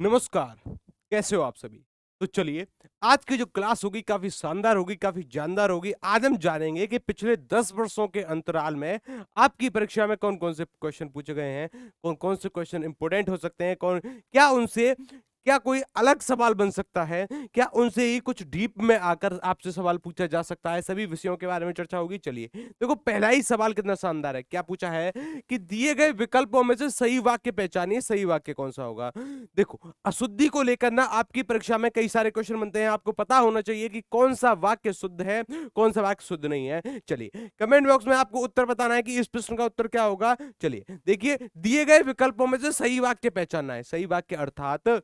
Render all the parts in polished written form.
नमस्कार। कैसे हो आप सभी? तो चलिए, आज की जो क्लास होगी काफ़ी शानदार होगी, काफ़ी जानदार होगी। आज हम जानेंगे कि पिछले 10 वर्षों के अंतराल में आपकी परीक्षा में कौन-कौन से क्वेश्चन पूछे गए हैं, कौन-कौन से क्वेश्चन इम्पोर्टेंट हो सकते हैं, कौन क्या उनसे क्या कोई अलग सवाल बन सकता है? क्या उनसे ही कुछ डीप में आकर आपसे सवाल पूछा जा सकता है? सभी विषयों के बारे में चर्चा होगी। चलिए, देखो पहला ही सवाल कितना शानदार है। क्या पूछा है कि दिए गए विकल्पों में से सही वाक्य पहचानिए, सही वाक्य कौन-सा होगा? देखो, अशुद्धि को लेकर ना आपकी परीक्षा में कई सारे क्वेश्चन बनते हैं। आपको पता होना चाहिए कि कौन-सा वाक्य शुद्ध है, कौन-सा वाक्य शुद्ध नहीं है। चलिए, कमेंट बॉक्स में आपको उत्तर बताना है कि इस प्रश्न का उत्तर क्या होगा। चलिए, देखिए दिए गए विकल्पों में से सही वाक्य पहचानना है। सही वाक्य अर्थात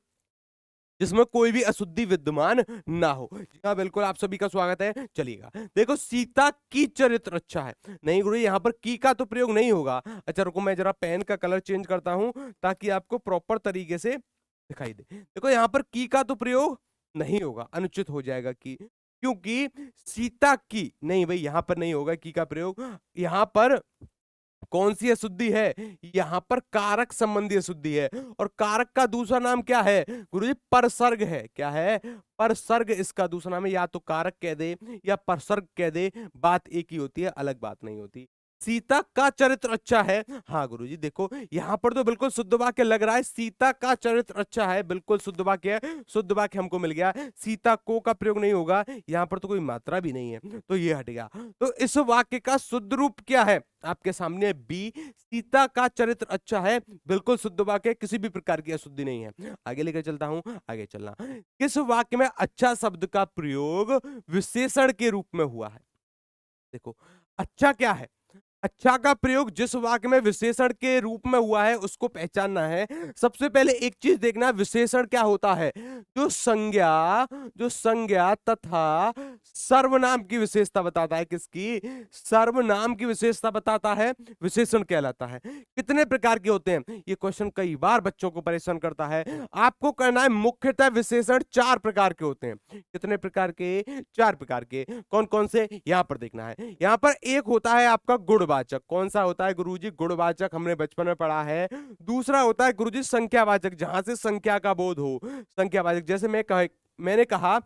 जिसमें कोई भी अशुद्धि विद्यमान ना हो। जी हाँ, बिल्कुल आप सभी का स्वागत है। चलिएगा, देखो सीता की चरित्र अच्छा है। नहीं गुरु यहाँ पर की का तो प्रयोग नहीं होगा। अच्छा रुको मैं जरा पेन का कलर चेंज करता हूँ ताकि आपको प्रॉपर तरीके से दिखाई दे। देखो यहाँ पर की का तो प्रयोग नहीं होगा, अनुचित हो जाएगा की। क्योंकि सीता की नहीं भई यहाँ पर नहीं होगा की का प्रयोग। यहाँ पर कौन सी अशुद्धि है? यहाँ पर कारक संबंधी अशुद्धि है और कारक का दूसरा नाम क्या है? गुरुजी परसर्ग है। क्या है? परसर्ग इसका दूसरा नाम है। या तो कारक कह दे या परसर्ग कह दे, बात एक ही होती है, अलग बात नहीं होती। सीता का चरित्र अच्छा है। हाँ गुरुजी देखो यहाँ पर तो बिल्कुल शुद्ध वाक्य लग रहा है। सीता का चरित्र अच्छा है, बिल्कुल शुद्ध वाक्य है। शुद्ध वाक्य हमको मिल गया। सीता को का प्रयोग नहीं होगा। यहाँ पर तो कोई मात्रा भी नहीं है, तो ये हट गया। तो इस वाक्य का शुद्ध रूप क्या है? आपके सामने बी, सीता का चरित्र अच्छा है, बिल्कुल शुद्ध वाक्य, किसी भी प्रकार की अशुद्धि नहीं है। आगे लेकर चलता हूं, आगे चलना। किस वाक्य में अच्छा शब्द का प्रयोग विशेषण के रूप में हुआ है? देखो, अच्छा क्या है? अच्छा का प्रयोग जिस वाक्य में विशेषण के रूप में हुआ है उसको पहचानना है। सबसे पहले एक चीज देखना, विशेषण क्या होता है? जो संज्ञा तथा सर्वनाम की विशेषता बताता है। किसकी? सर्वनाम की विशेषता बताता है, विशेषण कहलाता है। कितने प्रकार के होते हैं? ये क्वेश्चन कई बार बच्चों को परेशान करता है। आपको करना है मुख्यतः विशेषण 4 प्रकार के होते हैं। कितने प्रकार के? 4 प्रकार के। कौन कौन से? यहां पर देखना है। यहां पर एक होता है आपका गुणवाचक। कौन सा होता है गुरुजी? गुणवाचक, हमने बचपन में पढ़ा है। दूसरा होता है गुरुजी संख्यावाचक, जहां से संख्या का बोध हो। संख्यावाचक जैसे मैंने कहा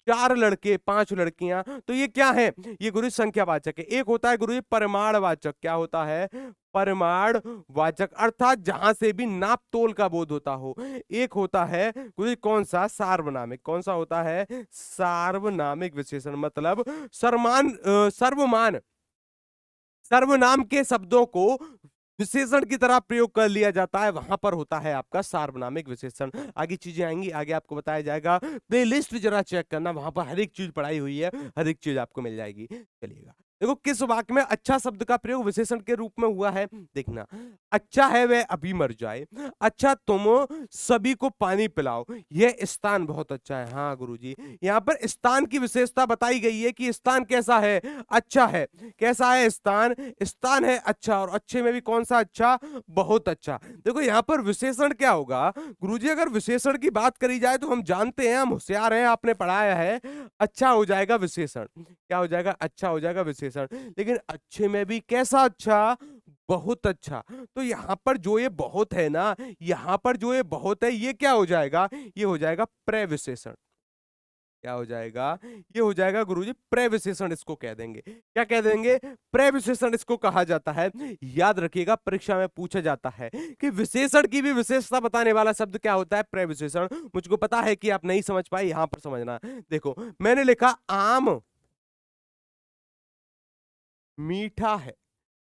4 लड़के 5 लड़कियां, तो ये क्या है? ये गुरुजी संख्यावाचक है। एक होता है गुरुजी परिमाणवाचक। क्या होता है? परिमाणवाचक अर्थात जहां से भी नाप तोल का बोध होता हो। एक होता है गुरुजी कौन सा? सार्वनामिक। कौन सा होता है? सार्वनामिक विशेषण, मतलब सर्वमान सर्वनाम के शब्दों को विशेषण की तरह प्रयोग कर लिया जाता है, वहां पर होता है आपका सार्वनामिक विशेषण। आगे चीजें आएंगी, आगे आपको बताया जाएगा। प्लेलिस्ट जरा चेक करना, वहां पर हर एक चीज पढ़ाई हुई है, हर एक चीज आपको मिल जाएगी। चलिएगा, देखो किस वाक्य में अच्छा शब्द का प्रयोग विशेषण के रूप में हुआ है, देखना। अच्छा है वह अभी मर जाए, अच्छा तुम सभी को पानी पिलाओ, यह स्थान बहुत अच्छा है। हाँ गुरुजी, यहाँ पर स्थान की विशेषता बताई गई है कि स्थान कैसा है? अच्छा है। कैसा है स्थान? स्थान है अच्छा, और अच्छे में भी कौन सा अच्छा? बहुत अच्छा। देखो यहाँ पर विशेषण क्या होगा गुरुजी? अगर विशेषण की बात करी जाए तो हम जानते हैं, हम होशियार हैं, आपने पढ़ाया है। अच्छा हो जाएगा विशेषण। क्या हो जाएगा? अच्छा हो जाएगा विशेषण। लेकिन अच्छे में भी कैसा अच्छा? बहुत अच्छा। तो यहाँ पर जो ये बहुत है ना, यहाँ पर जो ये बहुत है, ये क्या हो जाएगा? ये हो जाएगा प्रविशेषण। क्या हो जाएगा? ये हो जाएगा गुरुजी प्रविशेषण, इसको कह देंगे। क्या कह देंगे? प्रविशेषण इसको कहा जाता है। याद रखिएगा, परीक्षा में पूछा जाता है कि विशेषण की भी विशेषता बताने वाला शब्द क्या होता है? प्रविशेषण। मुझको पता है कि आप नहीं समझ पाए, यहां पर समझना। देखो, मैंने लिखा आम मीठा है।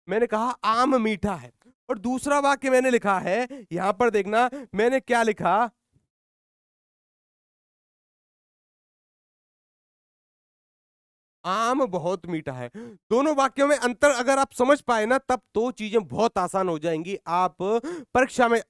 मैंने कहा आम मीठा है, और दूसरा वाक्य मैंने लिखा है, यहां पर देखना मैंने क्या लिखा? आम बहुत मीठा है। दोनों वाक्यों में अंतर अगर आप समझ पाए ना, तब तो चीजें बहुत आसान हो जाएंगी। आप परीक्षा में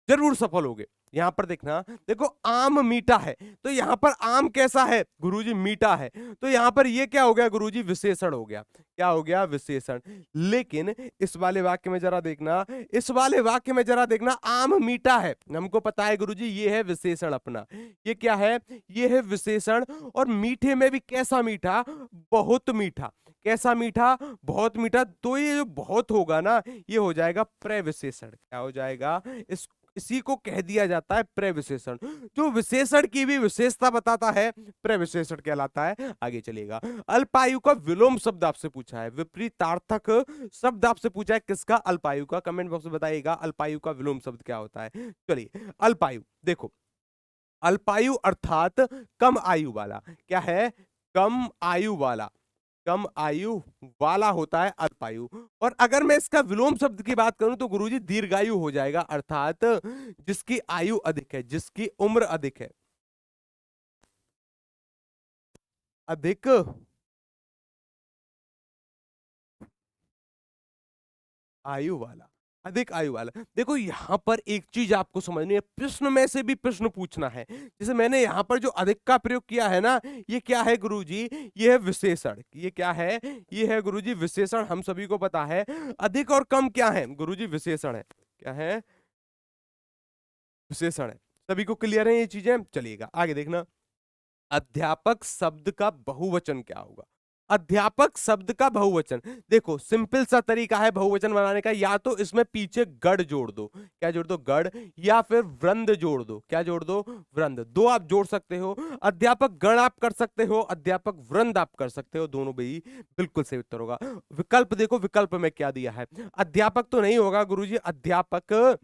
जरूर सफल होगे। यहां पर देखना, देखो आम मीठा है, तो यहां पर आम कैसा है गुरुजी? मीठा है। तो यहां पर ये क्या हो गया गुरुजी? विशेषण हो गया। क्या हो गया? विशेषण। लेकिन इस वाले वाक्य में जरा देखना, इस वाले वाक्य में जरा देखना, आम मीठा है, हमको पता है गुरुजी ये है विशेषण अपना। ये क्या है? ये है विशेषण। और मीठे में भी कैसा मीठा? बहुत मीठा। कैसा मीठा? बहुत मीठा। तो ये जो बहुत होगा ना, ये हो जाएगा प्रविशेषण। क्या हो जाएगा? इस इसी को कह दिया जाता है प्रविशेषण। जो विशेषण की भी विशेषता बताता है प्रविशेषण कहलाता है। आगे चलिएगा, अल्पायु का विलोम शब्द आपसे पूछा है, विपरीतार्थक शब्द आपसे पूछा है किसका, अल्पायु का। कमेंट बॉक्स में बताइएगा अल्पायु का विलोम शब्द क्या होता है। चलिए, अल्पायु देखो, अल्पायु अर्थात कम आयु वाला, क्या है, कम आयु वाला, कम आयु वाला होता है अल्पायु। और अगर मैं इसका विलोम शब्द की बात करूं तो गुरुजी दीर्घायु हो जाएगा, अर्थात जिसकी आयु अधिक है, जिसकी उम्र अधिक है, अधिक आयु वाला, अधिक आयु वाला। देखो यहां पर एक चीज आपको समझनी है, प्रश्न में से भी प्रश्न पूछना है। जैसे मैंने यहां पर जो अधिक का प्रयोग किया है ना, ये क्या है गुरुजी, ये है विशेषण। ये क्या है, ये है गुरुजी विशेषण। हम सभी को पता है अधिक और कम क्या है गुरुजी, विशेषण है। क्या है, विशेषण है। सभी को क्लियर है ये चीजें। चलिएगा आगे देखना, अध्यापक शब्द का बहुवचन क्या होगा। अध्यापक शब्द का बहुवचन, देखो सिंपल सा तरीका है बहुवचन बनाने का, या तो इसमें पीछे गढ़ जोड़ दो, क्या जोड़ दो, गढ़, या फिर वृंद जोड़ दो, क्या जोड़ दो, वृंद। दो आप जोड़ सकते हो, अध्यापक गण आप कर सकते हो, अध्यापक वृंद आप कर सकते हो, दोनों भी बिल्कुल सही उत्तर होगा। विकल्प देखो, विकल्प में क्या दिया है, अध्यापक तो नहीं होगा गुरुजी, अध्यापक।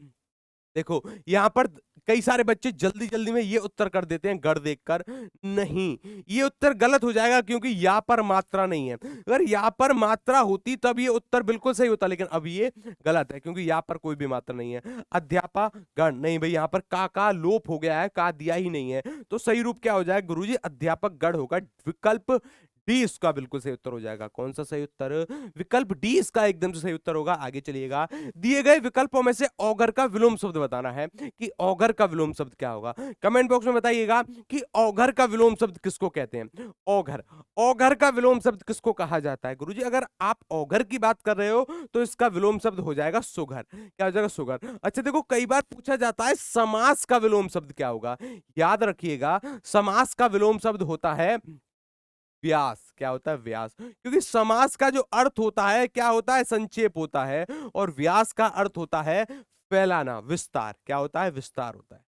देखो यहां पर कई सारे बच्चे जल्दी जल्दी में ये उत्तर कर देते हैं गढ़ देखकर, नहीं, ये उत्तर गलत हो जाएगा क्योंकि या पर मात्रा नहीं है। अगर या पर मात्रा होती तब ये उत्तर बिल्कुल सही होता, लेकिन अब ये गलत है क्योंकि या पर कोई भी मात्रा नहीं है। अध्यापक गण नहीं भाई, यहाँ पर का लोप हो गया है, का दिया ही नहीं है, तो सही रूप क्या हो जाएगा गुरुजी, अध्यापक गण होगा। विकल्प डी इसका बिल्कुल सही उत्तर हो जाएगा। कौन सा सही उत्तर, विकल्प डी इसका एकदम से सही उत्तर होगा। आगे चलिएगा, दिए गए विकल्पों में से औगर का विलोम शब्द बताना है कि औगर का विलोम शब्द क्या होगा। कमेंट बॉक्स में बताइएगा कि औगर का विलोम शब्द किसको कहते हैं। औगर, औगर का विलोम शब्द किसको कहा जाता है गुरुजी, अगर आप औगर की बात कर रहे हो तो इसका विलोम शब्द हो जाएगा सुघर। क्या हो जाएगा, सुघर। अच्छा देखो कई बार पूछा जाता है समास का विलोम शब्द क्या होगा, याद रखिएगा समास का विलोम शब्द होता है व्यास। क्या होता है, व्यास। क्योंकि समास का जो अर्थ होता है क्या होता है, संक्षेप होता है, और व्यास का अर्थ होता है फैलाना, विस्तार। क्या होता है, विस्तार होता है,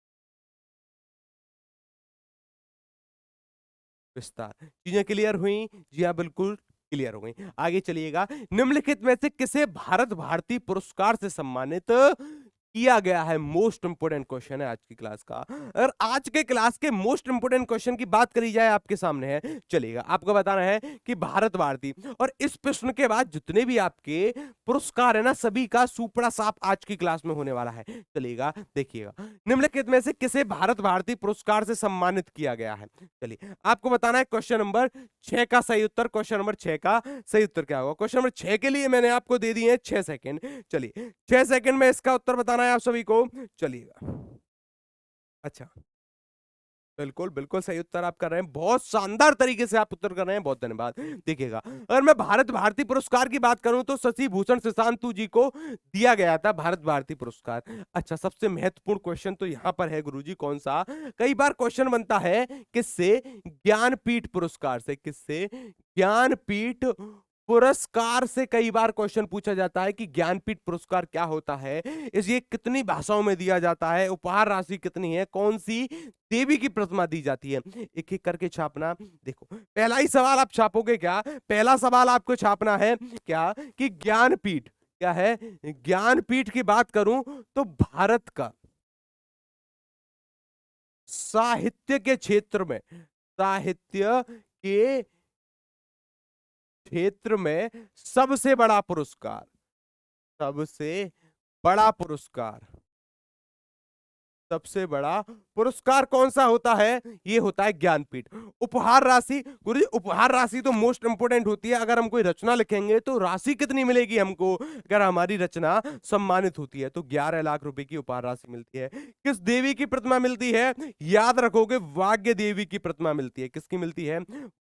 विस्तार। चीजें क्लियर हुई, जी हाँ बिल्कुल क्लियर हो गई। आगे चलिएगा, निम्नलिखित में से किसे भारत भारती पुरस्कार से सम्मानित किया गया है। मोस्ट इंपोर्टेंट क्वेश्चन है आज की क्लास का। अगर आज के क्लास के मोस्ट इंपोर्टेंट क्वेश्चन की बात करी जाए, आपके सामने है, चलिएगा आपको बताना है कि भारत भारती, और इस प्रश्न के बाद जितने भी आपके पुरस्कार है ना, सभी का सुपड़ा साफ आज की क्लास में होने वाला है। चलिएगा देखिएगा, निम्नलिखित में से किसे भारत भारती पुरस्कार से सम्मानित किया गया है। चलिए आपको बताना है क्वेश्चन नंबर 6 का सही उत्तर। क्वेश्चन नंबर 6 का सही उत्तर क्या होगा। क्वेश्चन नंबर 6 के लिए मैंने आपको दे दिए 6 सेकंड। चलिए 6 सेकंड में इसका उत्तर बताना है आप सभी को। चलिएगा, अच्छा, बिल्कुल बिल्कुल सही उत्तर आप कर रहे हैं, बहुत शानदार तरीके से आप उत्तर कर रहे हैं, बहुत धन्यवाद। देखिएगा, अगर मैं भारत भारती पुरस्कार की बात करूं तो शशि भूषण सुशांतु जी को दिया गया था भारत भारती पुरस्कार। अच्छा, सबसे महत्वपूर्ण क्वेश्चन तो यहां पर है गुरुजी, कौन सा, कई बार क्वेश्चन बनता है किससे, ज्ञानपीठ पुरस्कार से। किससे, ज्ञानपीठ पुरस्कार से कई बार क्वेश्चन पूछा जाता है कि ज्ञानपीठ पुरस्कार क्या होता है, इस ये कितनी भाषाओं में दिया जाता है, उपहार राशि कितनी है, कौन सी देवी की प्रतिमा दी जाती है। एक एक करके छापना। देखो पहला ही सवाल आप छापोगे क्या, पहला सवाल आपको छापना है क्या, कि ज्ञानपीठ क्या है। ज्ञानपीठ की बात करूं तो भारत का साहित्य के क्षेत्र में, साहित्य के क्षेत्र में सबसे बड़ा पुरस्कार, सबसे बड़ा पुरस्कार, सबसे बड़ा पुरस्कार कौन सा होता है, ये होता है ज्ञानपीठ। उपहार राशि, गुरु जी उपहार राशि तो मोस्ट इंपोर्टेंट होती है, अगर हम कोई रचना लिखेंगे तो राशि कितनी मिलेगी हमको, अगर हमारी रचना सम्मानित होती है तो 11 लाख रुपए की उपहार राशि मिलती है। किस देवी की प्रतिमा मिलती है, याद रखोगे वाग्य देवी की प्रतिमा मिलती है। किसकी मिलती है,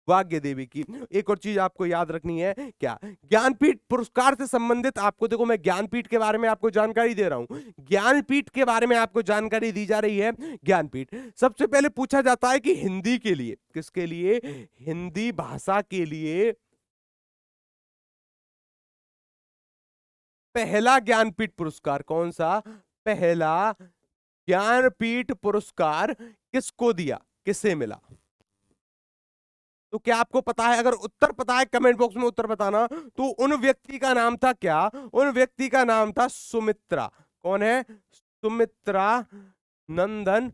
वाग्य देवी की। एक और चीज आपको याद रखनी है, क्या, ज्ञानपीठ पुरस्कार से संबंधित आपको, देखो मैं ज्ञानपीठ के बारे में आपको जानकारी दे रहा हूं, ज्ञानपीठ के बारे में आपको जानकारी दी जा रही है। ज्ञानपीठ सबसे पहले पूछा जाता है कि हिंदी के लिए, किसके लिए, हिंदी भाषा के लिए पहला ज्ञानपीठ पुरस्कार कौन सा, पहला ज्ञानपीठ पुरस्कार किसको दिया, किसे मिला? तो क्या आपको पता है? अगर उत्तर पता है कमेंट बॉक्स में उत्तर बताना। तो उन व्यक्ति का नाम था क्या? उन व्यक्ति का नाम था सुमित्रा। कौन है? सुमित्रा नंदन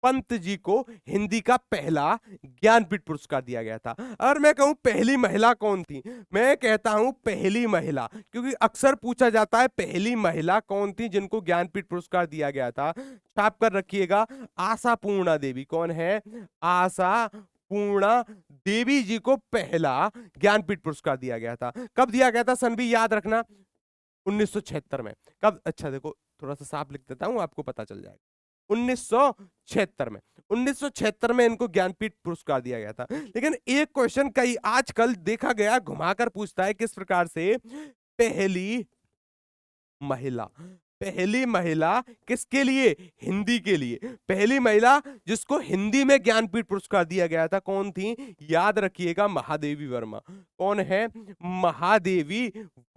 पंत जी को हिंदी का पहला ज्ञानपीठ पुरस्कार दिया गया था। और मैं कहूं पहली महिला कौन थी? मैं कहता हूं पहली महिला, क्योंकि अक्सर पूछा जाता है पहली महिला कौन थी जिनको ज्ञानपीठ पुरस्कार दिया गया था। छाप कर रखिएगा, आशा पूर्णा देवी। कौन है? आशा पूर्णा देवी जी को पहला ज्ञानपीठ पुरस्कार दिया गया था। कब दिया गया था? सन भी याद रखना, 1976 में। कब? अच्छा देखो, थोड़ा सा साफ लिख देता हूं, आपको पता चल जाएगा। 1976 में, 1976 में इनको ज्ञानपीठ पुरस्कार दिया गया था। लेकिन एक क्वेश्चन कई आजकल देखा गया घुमाकर पूछता है, किस प्रकार से? पहली महिला, पहली महिला किसके लिए? हिंदी के लिए। पहली महिला जिसको हिंदी में ज्ञानपीठ पुरस्कार दिया गया था कौन थी? याद रखिएगा, महादेवी वर्मा। कौन है? महादेवी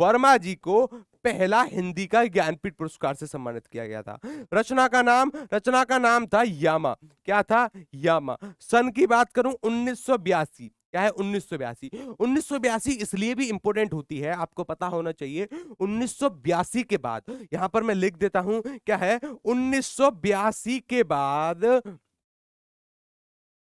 वर्मा जी को पहला हिंदी का ज्ञानपीठ पुरस्कार से सम्मानित किया गया था। रचना का नाम? रचना का नाम था यामा। क्या था? यामा। सन की बात करूं 1982। क्या है? 1982। 1982 इसलिए भी इंपॉर्टेंट होती है, आपको पता होना चाहिए। 1982 के बाद, यहां पर मैं लिख देता हूं, क्या है? 1982 के बाद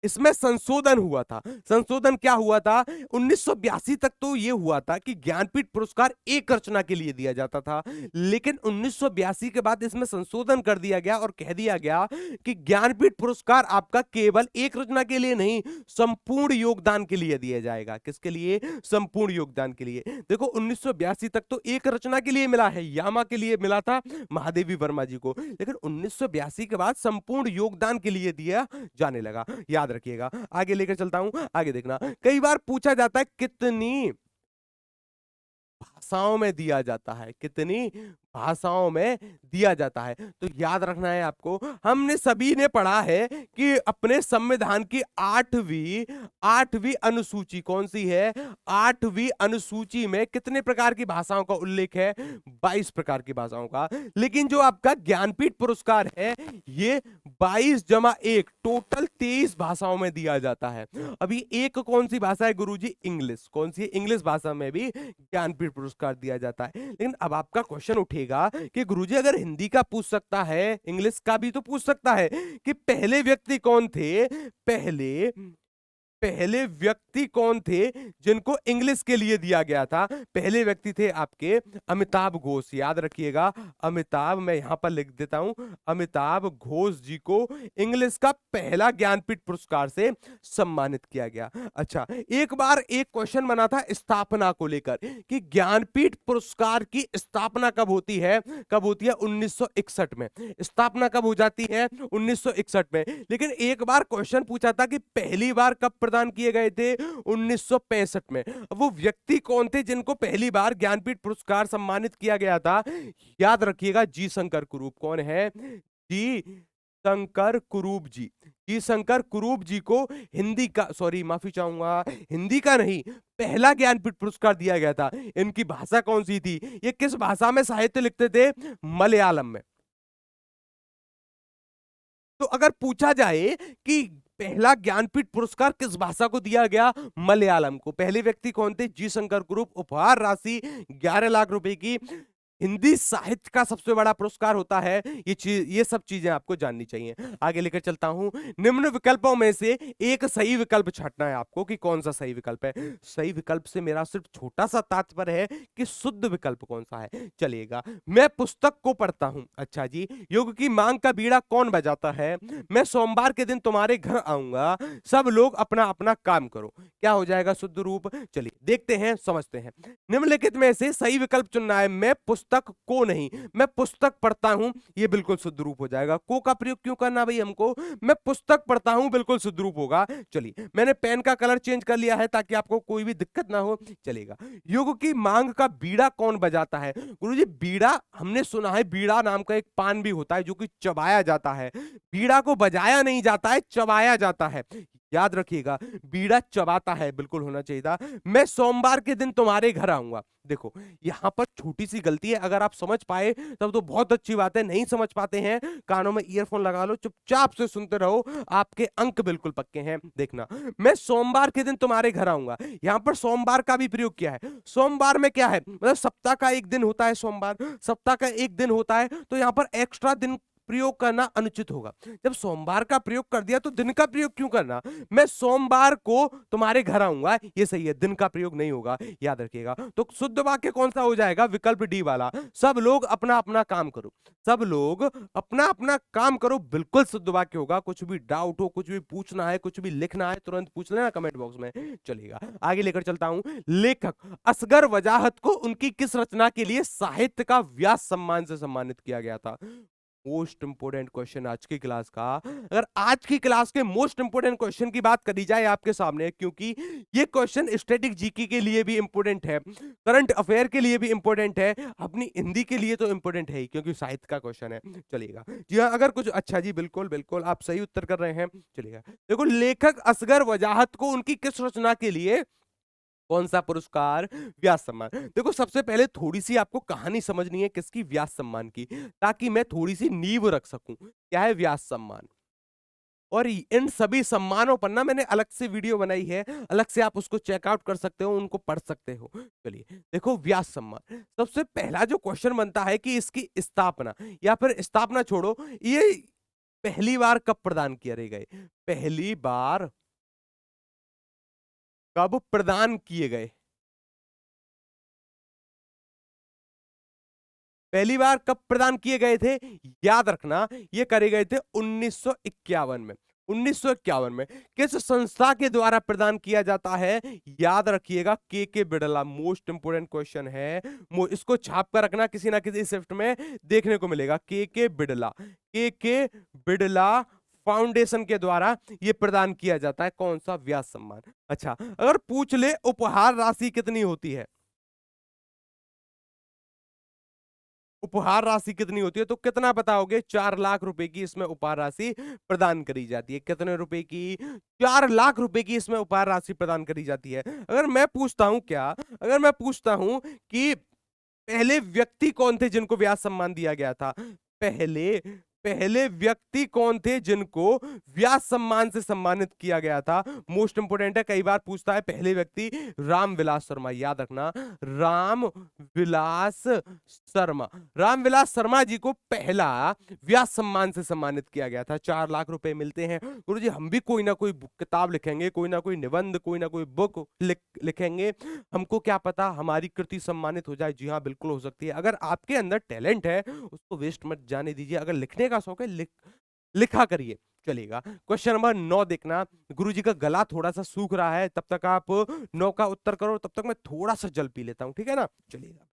इसमें संशोधन हुआ था। संशोधन क्या हुआ था? 1982 तक तो यह हुआ था कि ज्ञानपीठ पुरस्कार एक रचना के लिए दिया जाता था, लेकिन 1982 के बाद इसमें संशोधन कर दिया गया और कह दिया गया कि ज्ञानपीठ पुरस्कार आपका केवल एक रचना के लिए नहीं, संपूर्ण योगदान के लिए दिया जाएगा। किसके लिए? संपूर्ण योगदान के लिए। देखो 1982 तक तो एक रचना के लिए मिला है, यामा के लिए मिला था, महादेवी वर्मा जी को, लेकिन 1982 के बाद संपूर्ण योगदान के लिए दिया जाने लगा। याद रखिएगा। आगे लेकर चलता हूं, आगे देखना। कई बार पूछा जाता है कितनी भाषाओं में दिया जाता है, कितनी भाषाओं में दिया जाता है? तो याद रखना है आपको, हमने सभी ने पढ़ा है कि अपने संविधान की आठवीं अनुसूची कौन सी है? आठवीं अनुसूची में कितने प्रकार की भाषाओं का उल्लेख है? 22 प्रकार की भाषाओं का। लेकिन जो आपका ज्ञानपीठ पुरस्कार है, ये 22 जमा 1 टोटल 23 भाषाओं में दिया जाता है। अभी एक कौन सी भाषा है गुरुजी? इंग्लिश। कौन सी? इंग्लिश भाषा में भी ज्ञानपीठ पुरस्कार दिया जाता है। लेकिन अब आपका क्वेश्चन उठेगा कि गुरुजी अगर हिंदी का पूछ सकता है, इंग्लिश का भी तो पूछ सकता है कि पहले व्यक्ति कौन थे? पहले व्यक्ति कौन थे जिनको इंग्लिश के लिए दिया गया था? पहले व्यक्ति थे आपके अमिताभ घोष। याद रखिएगा, अमिताभ, मैं यहां पर लिख देता हूं, अमिताभ घोष जी को इंग्लिश का पहला ज्ञानपीठ पुरस्कार से सम्मानित किया गया। अच्छा, एक बार एक क्वेश्चन बना था स्थापना को लेकर कि ज्ञानपीठ पुरस्कार की स्थापना कब होती है? कब होती है? 1961 में। स्थापना कब हो जाती है? 1961 में। लेकिन एक बार क्वेश्चन पूछा था कि पहली बार कब प्रदान किए गए थे? 1965 में। वो व्यक्ति कौन थे जिनको पहली बार ज्ञानपीठ पुरस्कार सम्मानित किया गया था? याद रखिएगा, जी शंकर कुरूप। कौन है? जी शंकर कुरूप जी। जी शंकर कुरूप जी को हिंदी का, सॉरी माफी चाहूंगा, हिंदी का नहीं, पहला ज्ञानपीठ पुरस्कार दिया गया था। इनकी भाषा कौन सी थी? ये किस भाषा में साहित्य लिखते थे? मलयालम में। तो अगर पूछा जाए कि पहला ज्ञानपीठ पुरस्कार किस भाषा को दिया गया? मलयालम को। पहले व्यक्ति कौन थे? जी शंकर कुरूप। उपहार राशि 11 लाख रुपए की। हिंदी साहित्य का सबसे बड़ा पुरस्कार होता है। ये सब चीजें आपको जाननी चाहिए। आगे लेकर चलता हूं। निम्न विकल्पों में से एक सही विकल्प छांटना है आपको कि कौन सा सही विकल्प है। सही विकल्प से मेरा सिर्फ छोटा सा तात्पर्य है कि शुद्ध विकल्प कौन सा है। चलिएगा, मैं पुस्तक को पढ़ता हूं। अच्छा जी, युग की मांग का बीड़ा कौन बजाता है? मैं सोमवार के दिन तुम्हारे घर आऊंगा, सब लोग अपना अपना काम करो। क्या हो जाएगा शुद्ध रूप? चलिए देखते हैं, समझते हैं। निम्नलिखित में से सही विकल्प चुनना है। मैं पुस्तक को नहीं, मैं पुस्तक पढ़ता हूं, ये बिल्कुल शुद्ध रूप हो जाएगा। को का प्रयोग क्यों करना भाई हमको? मैं पुस्तक पढ़ता हूं बिल्कुल शुद्ध रूप होगा। चलिए, मैंने पेन का कलर चेंज कर लिया है ताकि आपको कोई भी दिक्कत ना हो। चलेगा। युग की मांग का बीड़ा कौन बजाता है? गुरुजी, बीड़ा हमने सुना है, बीड़ा नाम का एक पान भी होता है जो कि चबाया जाता है। बीड़ा को बजाया नहीं जाता है, चबाया जाता है। याद रखिएगा, बीड़ा चबाता है बिल्कुल होना चाहिए था। मैं सोमवार के दिन तुम्हारे घर आऊंगा। देखो यहां पर छोटी सी गलती है, अगर आप समझ पाए तब तो बहुत अच्छी बात है, नहीं समझ पाते हैं कानों में ईयरफोन लगा लो, चुपचाप से सुनते रहो, आपके अंक बिल्कुल पक्के हैं। देखना, मैं सोमवार के दिन तुम्हारे घर आऊंगा, यहां पर सोमवार का भी प्रयोग किया है। सोमवार में क्या है, मतलब सप्ताह का एक दिन होता है सोमवार, सप्ताह का एक दिन होता है, तो यहां पर एक्स्ट्रा दिन प्रयोग करना अनुचित होगा। जब सोमवार का प्रयोग कर दिया तो दिन का प्रयोग क्यों करना। मैं सोमवार को तुम्हारे घर आऊंगा, ये सही है, दिन का प्रयोग नहीं होगा, याद रखिएगा। तो शुद्ध वाक्य कौन सा हो जाएगा, विकल्प डी वाला, सब लोग अपना अपना काम करो। सब लोग अपना अपना काम करो, बिल्कुल शुद्ध वाक्य होगा। कुछ भी डाउट हो, कुछ भी पूछना है, कुछ भी लिखना है, तुरंत पूछ लेना कमेंट बॉक्स में। चलेगा, आगे लेकर चलता हूं। लेखक असगर वजाहत को उनकी किस रचना के लिए साहित्य का व्यास सम्मान से सम्मानित किया गया था। मोस्ट इंपोर्टेंट क्वेश्चन आज की क्लास का। अगर आज की क्लास के मोस्ट इंपोर्टेंट क्वेश्चन की बात करी जाए आपके सामने, क्योंकि ये क्वेश्चन स्टैटिक जीके के लिए भी इंपोर्टेंट है, करंट अफेयर के लिए भी इंपोर्टेंट है, अपनी हिंदी के लिए तो इंपोर्टेंट है ही, क्योंकि साहित्य का क्वेश्चन है। चलिएगा जी हाँ, अगर कुछ अच्छा जी, बिल्कुल बिल्कुल आप सही उत्तर कर रहे हैं। चलिएगा, देखो लेखक असगर वजाहत को उनकी किस रचना के लिए कौन सा पुरस्कार, व्यास सम्मान। देखो सबसे पहले थोड़ी सी आपको कहानी समझनी है किसकी, व्यास सम्मान की, ताकि मैं थोड़ी सी नींव रख सकूं। क्या है व्यास सम्मान, और इन सभी सम्मानों पर ना मैंने अलग से वीडियो बनाई है, अलग से आप उसको चेकआउट कर सकते हो, उनको पढ़ सकते हो। चलिए देखो व्यास सम्मान, सबसे पहला जो क्वेश्चन बनता है कि इसकी स्थापना, या फिर स्थापना छोड़ो, ये पहली बार कब प्रदान किए गए, पहली बार कब प्रदान किए गए, पहली बार कब प्रदान किए गए थे। याद रखना, ये करे गए थे 1951 में। 1951 में किस संस्था के द्वारा प्रदान किया जाता है, याद रखिएगा के बिड़ला। मोस्ट इंपोर्टेंट क्वेश्चन है, इसको छाप कर रखना, किसी ना किसी शिफ्ट में देखने को मिलेगा। के बिड़ला, के बिड़ला फाउंडेशन के द्वारा यह प्रदान किया जाता है कौन सा, व्यास सम्मान। अच्छा, अगर पूछ ले उपहार राशि कितनी होती है, उपहार राशि कितनी होती है, तो कितना बताओगे, 4 लाख रुपए की इसमें उपहार राशि प्रदान करी जाती है। कितने रुपए की, 4 लाख रुपए की इसमें उपहार राशि प्रदान करी जाती है। अगर मैं पूछता हूं क्या, अगर मैं पूछता हूं कि पहले व्यक्ति कौन थे जिनको व्यास सम्मान दिया गया था, पहले पहले व्यक्ति कौन थे जिनको व्यास सम्मान से सम्मानित किया गया था, मोस्ट इंपोर्टेंट है, कई बार पूछता है। पहले व्यक्ति रामविलास शर्मा, याद रखना, रामविलास शर्मा, रामविलास शर्मा जी को पहला व्यास सम्मान से सम्मानित किया गया था। 4 लाख रुपए मिलते हैं। गुरु जी हम भी कोई ना कोई किताब लिखेंगे, कोई ना कोई निबंध, कोई ना कोई बुक लिखेंगे, हमको क्या पता हमारी कृति सम्मानित हो जाए। जी हाँ बिल्कुल हो सकती है, अगर आपके अंदर टैलेंट है उसको वेस्ट मत जाने दीजिए, अगर लिखने का शौक है लिखा करिए। चलेगा, क्वेश्चन नंबर 9 देखना। गुरुजी का गला थोड़ा सा सूख रहा है, तब तक आप 9 का उत्तर करो, तब तक मैं थोड़ा सा जल पी लेता हूं, ठीक है ना। चलिएगा,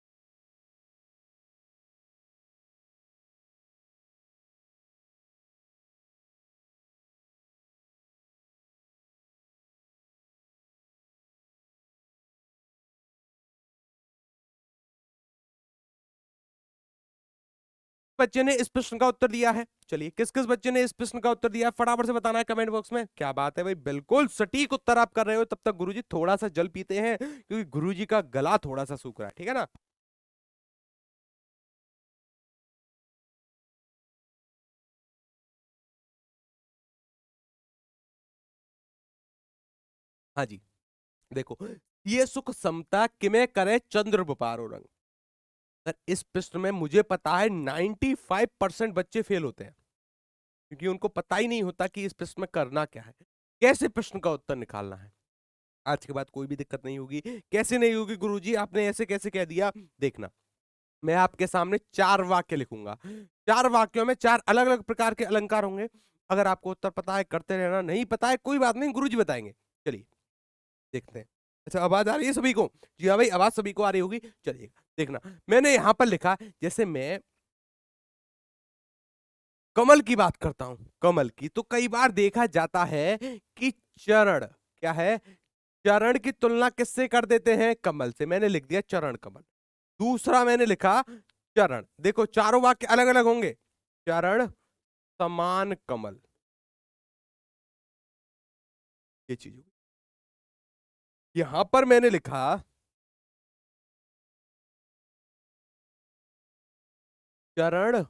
बच्चे ने इस प्रश्न का उत्तर दिया है। चलिए, किस किस बच्चे ने इस प्रश्न का उत्तर दिया है फटाफट से बताना है कमेंट बॉक्स में। क्या बात है भाई, बिल्कुल सटीक उत्तर आप कर रहे हो। तब तक गुरुजी थोड़ा सा जल पीते हैं, क्योंकि गुरुजी का गला थोड़ा सा सूख रहा है, ठीक है ना। हाँ जी, देखो, ये सुख समता किमें करे चंद्र बुपारो रंग। सर इस प्रश्न में मुझे पता है 95% बच्चे फेल होते हैं, क्योंकि उनको पता ही नहीं होता कि इस प्रश्न में करना क्या है, कैसे प्रश्न का उत्तर निकालना है। आज के बाद कोई भी दिक्कत नहीं होगी। कैसे नहीं होगी गुरुजी, आपने ऐसे कैसे कह दिया। देखना, मैं आपके सामने 4 वाक्य लिखूंगा, 4 वाक्यों में 4 अलग अलग प्रकार के अलंकार होंगे। अगर आपको उत्तर पता है करते रहना, नहीं पता है कोई बात नहीं, गुरुजी बताएंगे। चलिए देखते हैं। अच्छा आवाज आ रही है सभी को, जी हाँ भाई आवाज सभी को आ रही होगी। चलिए देखना, मैंने यहां पर लिखा, जैसे मैं कमल की बात करता हूं, कमल की, तो कई बार देखा जाता है कि चरण, क्या है, चरण की तुलना किससे कर देते हैं, कमल से। मैंने लिख दिया चरण कमल। दूसरा मैंने लिखा चरण, देखो चारों वाक्य अलग अलग होंगे, चरण समान कमल, ये चीज होगी। यहां पर मैंने लिखा चरण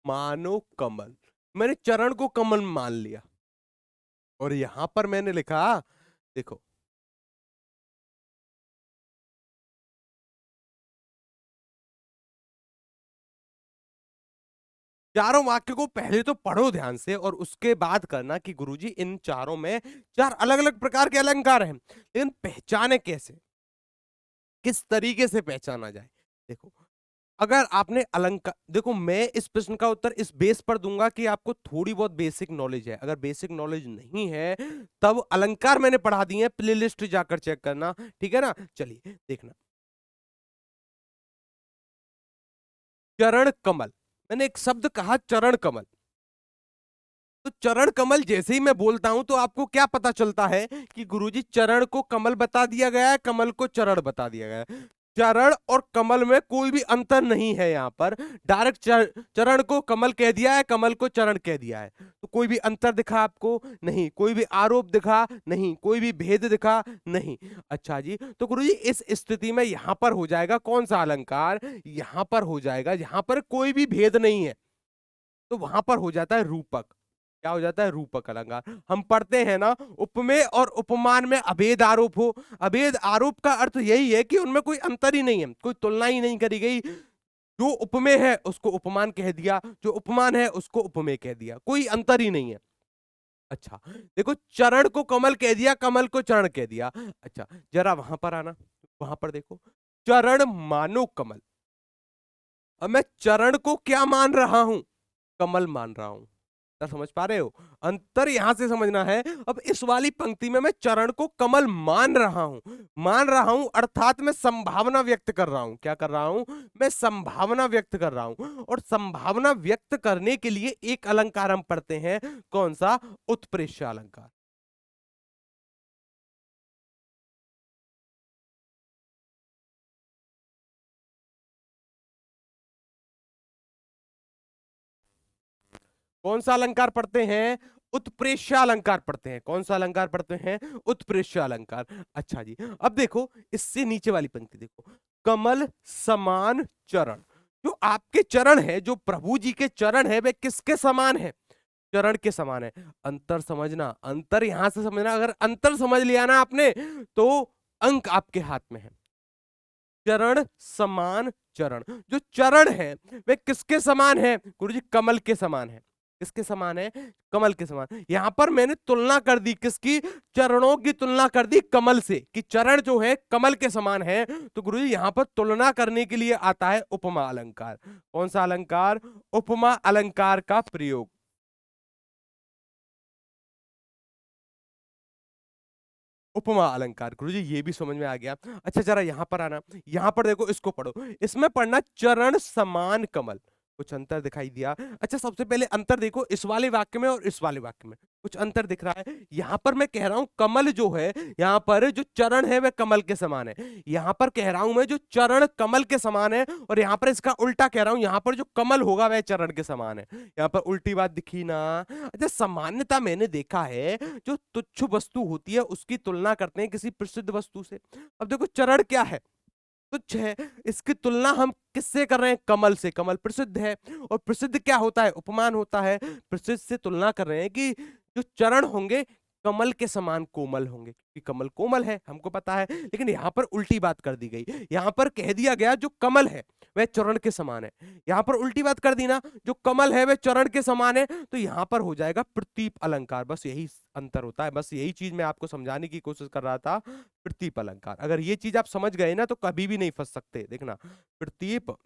मानो कमल, मैंने चरण को कमल मान लिया, और यहां पर मैंने लिखा, देखो चारों वाक्य को पहले तो पढ़ो ध्यान से और उसके बाद करना कि गुरुजी इन चारों में चार अलग अलग प्रकार के अलंकार हैं, लेकिन पहचाने कैसे, किस तरीके से पहचाना जाए। देखो अगर आपने अलंकार, देखो मैं इस प्रश्न का उत्तर इस बेस पर दूंगा कि आपको थोड़ी बहुत बेसिक नॉलेज है, अगर बेसिक नॉलेज नहीं है तब अलंकार मैंने पढ़ा दिए हैं, प्लेलिस्ट जाकर चेक करना, ठीक है ना। चलिए देखना, चरण कमल, मैंने एक शब्द कहा चरण कमल, तो चरण कमल जैसे ही मैं बोलता हूं तो आपको क्या पता चलता है कि गुरुजी चरण को कमल बता दिया गया है, कमल को चरण बता दिया गया है। चरण और कमल में कोई भी अंतर नहीं है, यहां पर डायरेक्ट चरण को कमल कह दिया है, कमल को चरण कह दिया है, तो कोई भी अंतर दिखा आपको नहीं, कोई भी आरोप दिखा नहीं, कोई भी भेद दिखा नहीं। अच्छा जी, तो गुरुजी इस स्थिति में यहां पर हो जाएगा कौन सा अलंकार, यहां पर हो जाएगा जहां पर कोई भी भेद नहीं है, तो वहां पर हो जाता है रूपक। क्या हो जाता है, रूपक अलंकार। हम पढ़ते हैं ना, उपमेय और उपमान में अभेद आरोप हो, अभेद आरोप का अर्थ यही है कि उनमें कोई अंतर ही नहीं है, कोई तुलना ही नहीं करी गई, जो उपमेय है उसको उपमान कह दिया, जो उपमान है उसको उपमेय कह दिया, कोई अंतर ही नहीं है। अच्छा देखो, चरण को कमल कह दिया, कमल को चरण कह दिया। अच्छा जरा वहां पर आना, वहां पर देखो, चरण मानो कमल, अब मैं चरण को क्या मान रहा हूं, कमल मान रहा हूं। क्या समझ पा रहे हो, अंतर यहां से समझना है। अब इस वाली पंक्ति में मैं चरण को कमल मान रहा हूं, मान रहा हूं अर्थात मैं संभावना व्यक्त कर रहा हूं, क्या कर रहा हूं, मैं संभावना व्यक्त कर रहा हूं, और संभावना व्यक्त करने के लिए एक अलंकार हम पढ़ते हैं, कौन सा, उत्प्रेष्य अलंकार। कौन सा अलंकार पढ़ते हैं, उत्प्रेष्य अलंकार पढ़ते हैं, कौन सा अलंकार पढ़ते हैं, उत्प्रेष्य अलंकार। अच्छा जी, अब देखो इससे नीचे वाली पंक्ति देखो, कमल समान चरण, जो आपके चरण है, जो प्रभु जी के चरण है, वे किसके समान है, चरण के समान है। अंतर समझना, अंतर यहां से समझना, अगर अंतर समझ लिया ना आपने तो अंक आपके हाथ में है। चरण समान चरण, जो चरण है वे किसके समान है, गुरुजी कमल के समान है, किसके समान है, कमल के समान। यहां पर मैंने तुलना कर दी किसकी, चरणों की तुलना कर दी कमल से, कि चरण जो है कमल के समान है, तो गुरुजी यहां पर तुलना करने के लिए आता है उपमा अलंकार। कौन सा अलंकार, उपमा अलंकार का प्रयोग। उपमा अलंकार, गुरुजी ये भी समझ में आ गया। अच्छा जरा यहां पर आना, यहां पर देखो इसको पढ़ो, इसमें पढ़ना चरण समान कमल, कुछ अंतर दिखाई दिया। अच्छा सबसे पहले अंतर देखो इस वाले वाक्य में और इस वाले वाक्य में, कुछ अंतर दिख रहा है। यहां पर मैं कह रहा हूं कमल जो है, यहां पर जो चरण है वह कमल के समान है, यहां पर कह रहा हूं मैं जो चरण कमल के समान है, और यहां पर इसका उल्टा कह रहा हूं, यहां पर जो कमल होगा वह चरण के समान है। यहां पर उल्टी बात दिखी ना। अच्छा सामान्यता मैंने देखा है, जो तुच्छ वस्तु होती है उसकी तुलना करते हैं किसी प्रसिद्ध वस्तु से। अब देखो चरण क्या है, तुच्छ है, इसकी तुलना हम किससे कर रहे हैं, कमल से, कमल प्रसिद्ध है, और प्रसिद्ध क्या होता है, उपमान होता है। प्रसिद्ध से तुलना कर रहे हैं कि जो चरण होंगे कमल के समान कोमल होंगे, क्योंकि कमल कोमल है हमको पता है, लेकिन यहां पर उल्टी बात कर दी गई। यहां पर कह दिया गया जो कमल है वह चरण के समान है, यहां पर उल्टी बात कर दी ना, जो कमल है वह चरण के समान है, तो यहां पर हो जाएगा प्रतीप अलंकार। बस यही अंतर होता है, बस यही चीज मैं आपको समझाने की कोशिश कर रहा था, प्रतीप अलंकार। अगर ये चीज आप समझ गए ना तो कभी भी नहीं फंस सकते। देखना, प्रतीप,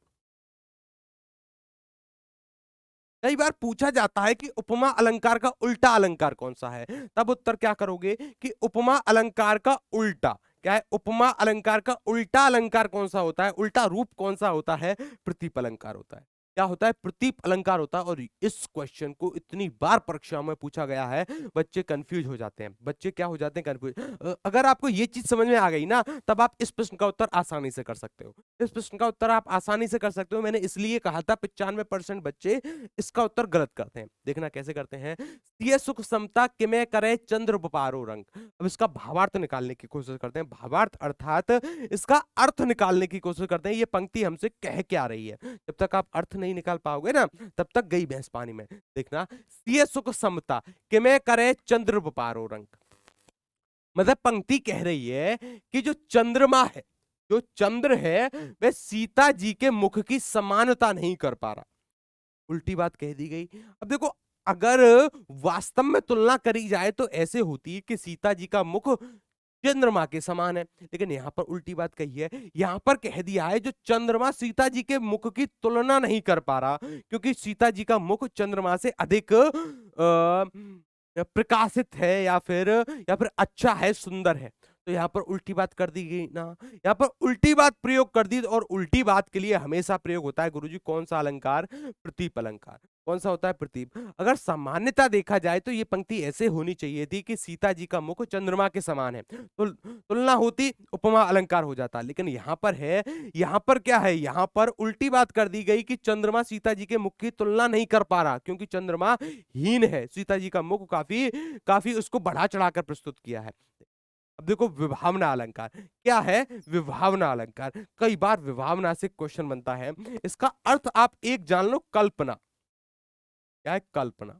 कई बार पूछा जाता है कि उपमा अलंकार का उल्टा अलंकार कौन सा है, तब उत्तर क्या करोगे कि उपमा अलंकार का उल्टा क्या है, उपमा अलंकार का उल्टा अलंकार कौन सा होता है, उल्टा रूप कौन सा होता है, प्रतीप अलंकार होता है। क्या होता है, प्रतीप अलंकार होता है। और इस क्वेश्चन को इतनी बार परीक्षा में पूछा गया है, बच्चे कंफ्यूज हो जाते हैं, बच्चे क्या हो जाते हैं, कंफ्यूज। अगर आपको ये चीज समझ में आ गई ना, तब आप इस प्रश्न का उत्तर आसानी से कर सकते हो। इस प्रश्न का उत्तर आप आसानी से कर सकते हो। मैंने इसलिए कहा था 95% बच्चे इसका उत्तर गलत करते हैं। देखना कैसे करते हैं। सिय सुख समता किमें करे चंद्र बपारो रंग। अब इसका भावार्थ निकालने की कोशिश करते हैं। भावार्थ अर्थात इसका अर्थ निकालने की कोशिश करते हैं। ये पंक्ति हमसे कह क्या रही है। जब तक आप अर्थ नहीं निकाल पाओगे ना, तब तक गई भैंस पानी में। देखना, सिय सुख समता किमें करे चंद्र बपारो रंग। मतलब पंक्ति कह रही है कि जो चंद्रमा है, जो चंद्र है, वह सीता जी के मुख की समानता नहीं कर पा रहा। उल्टी बात कह दी गई। अब देखो, अगर वास्तव में तुलना करी जाए तो ऐसे होती है कि सीता जी का मुख चंद्रमा के समान है, लेकिन यहां पर उल्टी बात कही है। यहां पर कह दिया है जो चंद्रमा सीता जी के मुख की तुलना नहीं कर पा रहा, क्योंकि सीता जी का मुख चंद्रमा से अधिक प्रकाशित है, या फिर अच्छा है, सुंदर है। तो यहां पर उल्टी बात कर दी गई ना, यहां पर उल्टी बात प्रयोग कर दी। और उल्टी बात के लिए हमेशा प्रयोग होता है गुरुजी कौन सा अलंकार, प्रतीप अलंकार। कौन सा होता है, प्रतीप। अगर सामान्यता देखा जाए तो ये पंक्ति ऐसे होनी चाहिए थी कि सीता जी का मुख चंद्रमा के समान है, तो तुलना होती, उपमा अलंकार हो जाता। लेकिन यहां पर है, यहां पर क्या है, यहां पर उल्टी बात कर दी गई कि चंद्रमा सीता जी के मुख की तुलना नहीं कर पा रहा, क्योंकि चंद्रमा हीन है। सीता जी का मुख काफी काफी उसको बढ़ा चढ़ाकर प्रस्तुत किया है। अब देखो, विभावना अलंकार क्या है। विभावना अलंकार, कई बार विभावना से क्वेश्चन बनता है। इसका अर्थ आप एक जान लो, कल्पना। क्या है, कल्पना।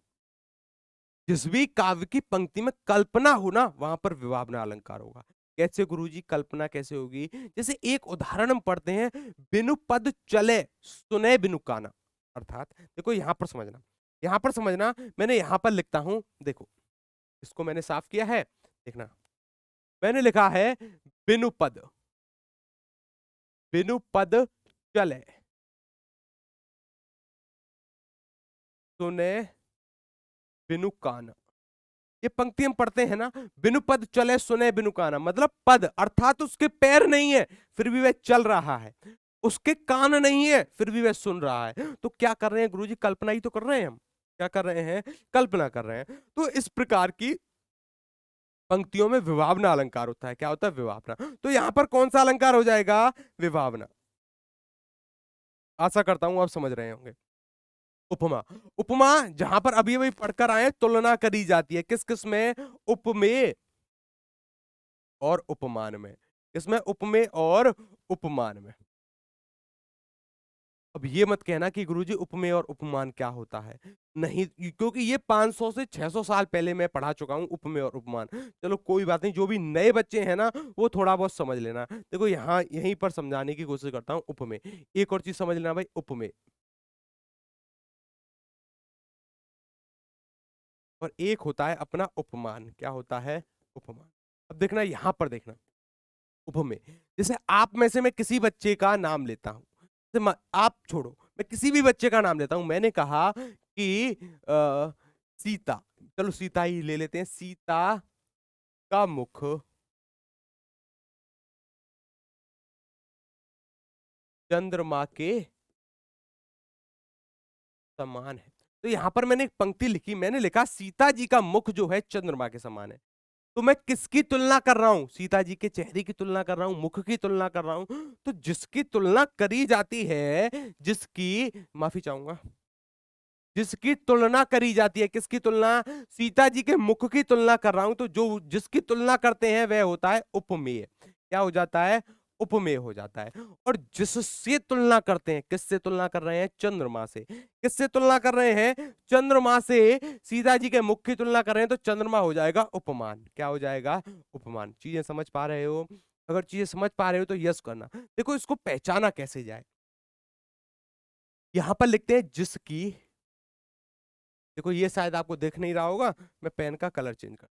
जिस भी काव्य की पंक्ति में कल्पना हो ना, वहां पर विभावना अलंकार होगा। कैसे गुरुजी, कल्पना कैसे होगी। जैसे एक उदाहरण हम पढ़ते हैं, बिनु पद चले सुने बिनु काना। अर्थात देखो, यहां पर समझना, यहां पर समझना। मैंने यहां पर लिखता हूं, देखो इसको मैंने साफ किया है। देखना, मैंने लिखा है बिनु पद, बिनु पद चले सुने बिनु काना। ये पंक्ति हम पढ़ते हैं ना, बिनु पद चले सुने बिनु काना, मतलब पद अर्थात उसके पैर नहीं है, फिर भी वह चल रहा है। उसके कान नहीं है, फिर भी वह सुन रहा है। तो क्या कर रहे हैं गुरुजी, कल्पना ही तो कर रहे हैं हम। क्या कर रहे हैं, कल्पना कर रहे हैं। तो इस प्रकार की पंक्तियों में विभावना अलंकार होता है। क्या होता है, विभावना। तो यहां पर कौन सा अलंकार हो जाएगा, विभावना। आशा करता हूं आप समझ रहे होंगे। उपमा, उपमा जहां पर अभी अभी पढ़कर आए, तुलना करी जाती है किस किस में, उपमेय और उपमान में। किसमें, उपमेय और उपमान में। अब ये मत कहना कि गुरुजी उपमेय और उपमान क्या होता है, नहीं, क्योंकि ये 500 से 600 साल पहले मैं पढ़ा चुका हूं उपमेय और उपमान। चलो कोई बात नहीं, जो भी नए बच्चे हैं ना, वो थोड़ा बहुत समझ लेना। देखो यहाँ यहीं पर समझाने की कोशिश करता हूँ, उपमेय। एक और चीज समझ लेना भाई, उपमेय और एक होता है अपना उपमान। क्या होता है, उपमान। अब देखना, यहां पर देखना, उपमेय। जैसे आप में से मैं किसी बच्चे का नाम लेता हूं, आप छोड़ो, मैं किसी भी बच्चे का नाम लेता हूं। मैंने कहा कि सीता, चलो सीता ही ले लेते हैं। सीता का मुख चंद्रमा के समान है। तो यहां पर मैंने एक पंक्ति लिखी, मैंने लिखा सीता जी का मुख जो है चंद्रमा के समान है। तो मैं किसकी तुलना कर रहा हूं, सीता जी के चेहरे की तुलना कर रहा हूं, मुख की तुलना कर रहा हूं। तो जिसकी तुलना करी जाती है, जिसकी, माफी चाहूंगा, जिसकी तुलना करी जाती है, किसकी तुलना, सीता जी के मुख की तुलना कर रहा हूं। तो जो जिसकी तुलना करते हैं वह होता है उपमेय। क्या हो जाता है, उपमेय हो जाता है। और जिससे तुलना करते हैं, किससे तुलना कर रहे हैं, चंद्रमा से। किससे तुलना कर रहे हैं, चंद्रमा से। सीता जी के मुख की तुलना कर रहे हैं, तो चंद्रमा हो जाएगा उपमान। क्या हो जाएगा, उपमान। चीजें समझ पा रहे हो। अगर चीजें समझ पा रहे हो तो यस करना। देखो इसको पहचाना कैसे जाए, यहां पर लिखते हैं जिसकी। देखो ये शायद आपको दिख नहीं रहा होगा, मैं पेन का कलर चेंज कर,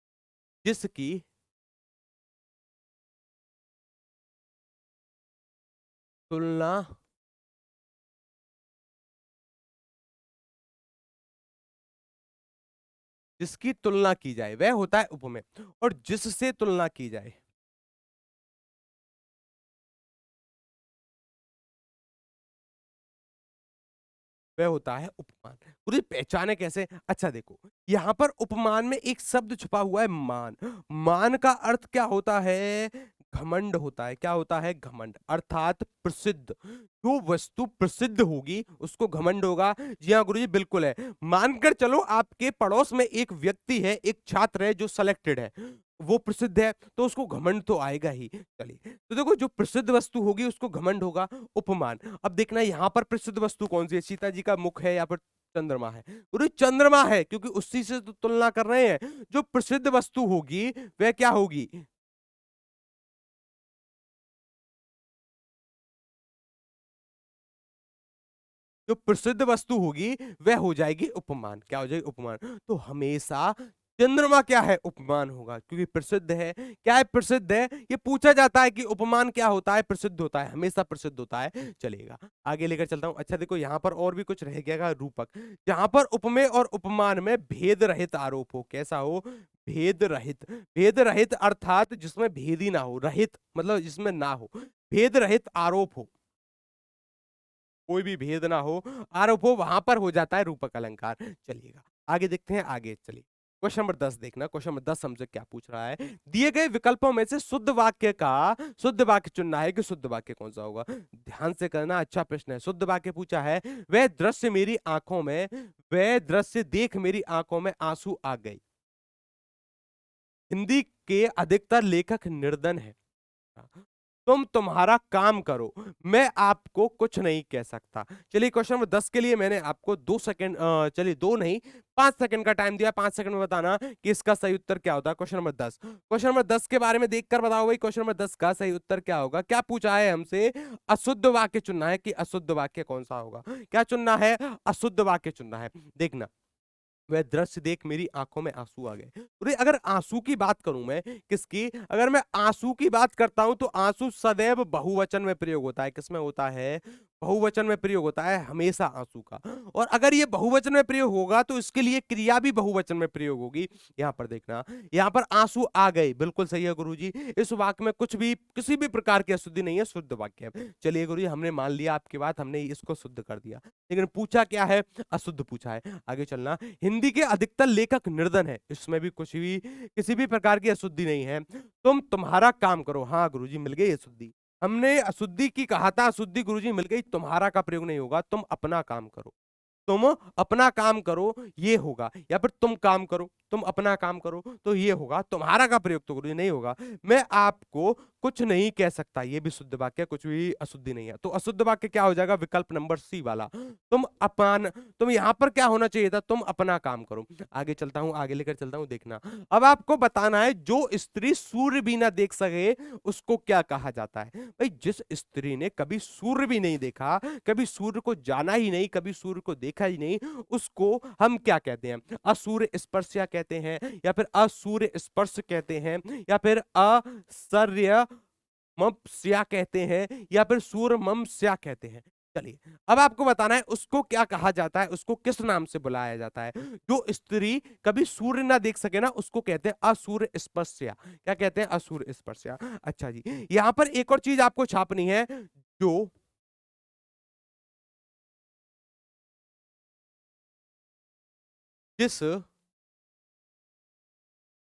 जिसकी तुलना जिसकी तुलना की जाए वह होता है उपमेय। और जिससे तुलना की जाए, वह होता है उपमान। गुरुजी पहचाने कैसे? अच्छा देखो, यहां पर उपमान में एक शब्द छुपा हुआ है, मान। मान का अर्थ क्या होता है? घमंड होता है। क्या होता है? घमंड, अर्थात प्रसिद्ध। जो वस्तु प्रसिद्ध होगी उसको घमंड होगा। जी हाँ गुरुजी, बिल्कुल है। मानकर चलो आपके पड़ोस में एक व्यक्ति है, एक छात्र है जो सिलेक्टेड है, वो प्रसिद्ध है, तो उसको घमंड तो आएगा ही। चलिए, तो देखो जो प्रसिद्ध वस्तु होगी उसको घमंड होगा, उपमान। अब देखना यहाँ पर प्रसिद्ध वस्तु कौन सी है? सीता जी का मुख है या फिर चंद्रमा है? गुरु चंद्रमा है, क्योंकि उसी से तो तुलना कर रहे हैं। जो प्रसिद्ध वस्तु होगी वह क्या होगी? जो प्रसिद्ध वस्तु होगी वह हो जाएगी उपमान। क्या हो जाएगी? उपमान। तो हमेशा चंद्रमा क्या है? उपमान होगा, क्योंकि प्रसिद्ध है। क्या है? प्रसिद्ध है। ये पूछा जाता है कि उपमान क्या होता है? प्रसिद्ध होता है, हमेशा प्रसिद्ध होता है। चलेगा, आगे लेकर चलता हूं। अच्छा देखो, यहां पर और भी कुछ रह गया, रूपक। जहां पर उपमेय और उपमान में भेद रहित आरोप हो। कैसा हो? भेद रहित। भेद रहित अर्थात जिसमें भेद ही ना हो, रहित मतलब जिसमें ना हो, भेद रहित आरोप हो, कोई भी भेद ना हो, आरोप हो, वहां पर हो जाता है रूपक अलंकार। चलिएगा, आगे देखते हैं। आगे चलिए, क्वेश्चन नंबर 10 देखना। क्वेश्चन नंबर 10 हमसे क्या पूछ रहा है? दिए गए विकल्पों में से शुद्ध वाक्य चुनना है कि शुद्ध वाक्य कौन सा होगा। ध्यान से करना, अच्छा प्रश्न है। शुद्ध वाक्य पूछा है, वह दृश्य मेरी आंखों में, वह दृश्य देख मेरी आंखों में आंसू आ गए। हिंदी के अधिकतर लेखक निर्धन है। तुम तुम्हारा काम करो, मैं आपको कुछ नहीं कह सकता। चलिए, क्वेश्चन नंबर 10 के लिए मैंने आपको 2 सेकंड, चलिए 2 नहीं, 5 सेकंड का टाइम दिया। 5 सेकंड में बताना कि इसका सही उत्तर क्या होता है। क्वेश्चन नंबर 10, क्वेश्चन नंबर 10 के बारे में देखकर बताओ भाई, क्वेश्चन नंबर 10 का सही उत्तर क्या होगा? क्या पूछा है हमसे? अशुद्ध वाक्य चुनना है कि अशुद्ध वाक्य कौन सा होगा। क्या चुनना है? अशुद्ध वाक्य चुनना है। देखना, वह दृश्य देख मेरी आंखों में आंसू आ गए। अरे अगर आंसू की बात करूं मैं, किसकी? अगर मैं आंसू की बात करता हूं तो आंसू सदैव बहुवचन में प्रयोग होता है। किसमें होता है? बहुवचन में प्रयोग होता है हमेशा आंसू का। और अगर ये बहुवचन में प्रयोग होगा तो इसके लिए क्रिया भी बहुवचन में प्रयोग होगी। यहां पर देखना, यहां पर आंसू आ गए, बिल्कुल सही है गुरुजी। इस वाक्य में कुछ भी, किसी भी प्रकार की अशुद्धि नहीं है, शुद्ध वाक्य है। चलिए गुरुजी, हमने मान लिया आपकी बात, हमने इसको शुद्ध कर दिया, लेकिन पूछा क्या है? अशुद्ध पूछा है। आगे चलना, हिंदी के अधिकतर लेखक निर्धन है, इसमें भी कुछ भी, किसी भी प्रकार की अशुद्धि नहीं है। तुम तुम्हारा काम करो। हाँ गुरुजी, मिल गई अशुद्धि। हमने अशुद्धि की कहा था, अशुद्धि गुरुजी मिल गई। तुम्हारा का प्रयोग नहीं होगा, तुम अपना काम करो। तुम अपना काम करो, ये होगा। या फिर तुम काम करो, तुम अपना काम करो, तो ये होगा। तुम्हारा का प्रयोग तो गुरुजी नहीं होगा। मैं आपको कुछ नहीं कह सकता, ये भी शुद्ध वाक्य, कुछ भी अशुद्धि नहीं है। तो अशुद्ध वाक्य क्या हो जाएगा? विकल्प नंबर सी वाला, तुम अपन। तुम यहां पर क्या होना चाहिए था? तुम अपना काम करो। आगे चलता हूं, आगे लेकर चलता हूं। देखना, अब आपको बताना है, जो स्त्री सूर्य भी ना देख सके उसको क्या कहा जाता है। भाई जिस स्त्री ने कभी सूर्य भी नहीं देखा, कभी सूर्य को जाना ही नहीं, कभी सूर्य को देखा ही नहीं, उसको हम क्या कहते हैं? असूर्य स्पर्शया कहते हैं, या फिर असूर्य स्पर्श कहते हैं, या फिर असर्य मप्स्या कहते हैं, या फिर सूर्यमंस्या कहते हैं। चलिए, अब आपको बताना है उसको क्या कहा जाता है, उसको किस नाम से बुलाया जाता है। जो स्त्री कभी सूर्य ना देख सके ना, उसको कहते हैं असूर्य स्पर्शया। क्या कहते हैं? असूर्य स्पर्शया। अच्छा जी, यहां पर एक और चीज आपको छापनी है। जो जिस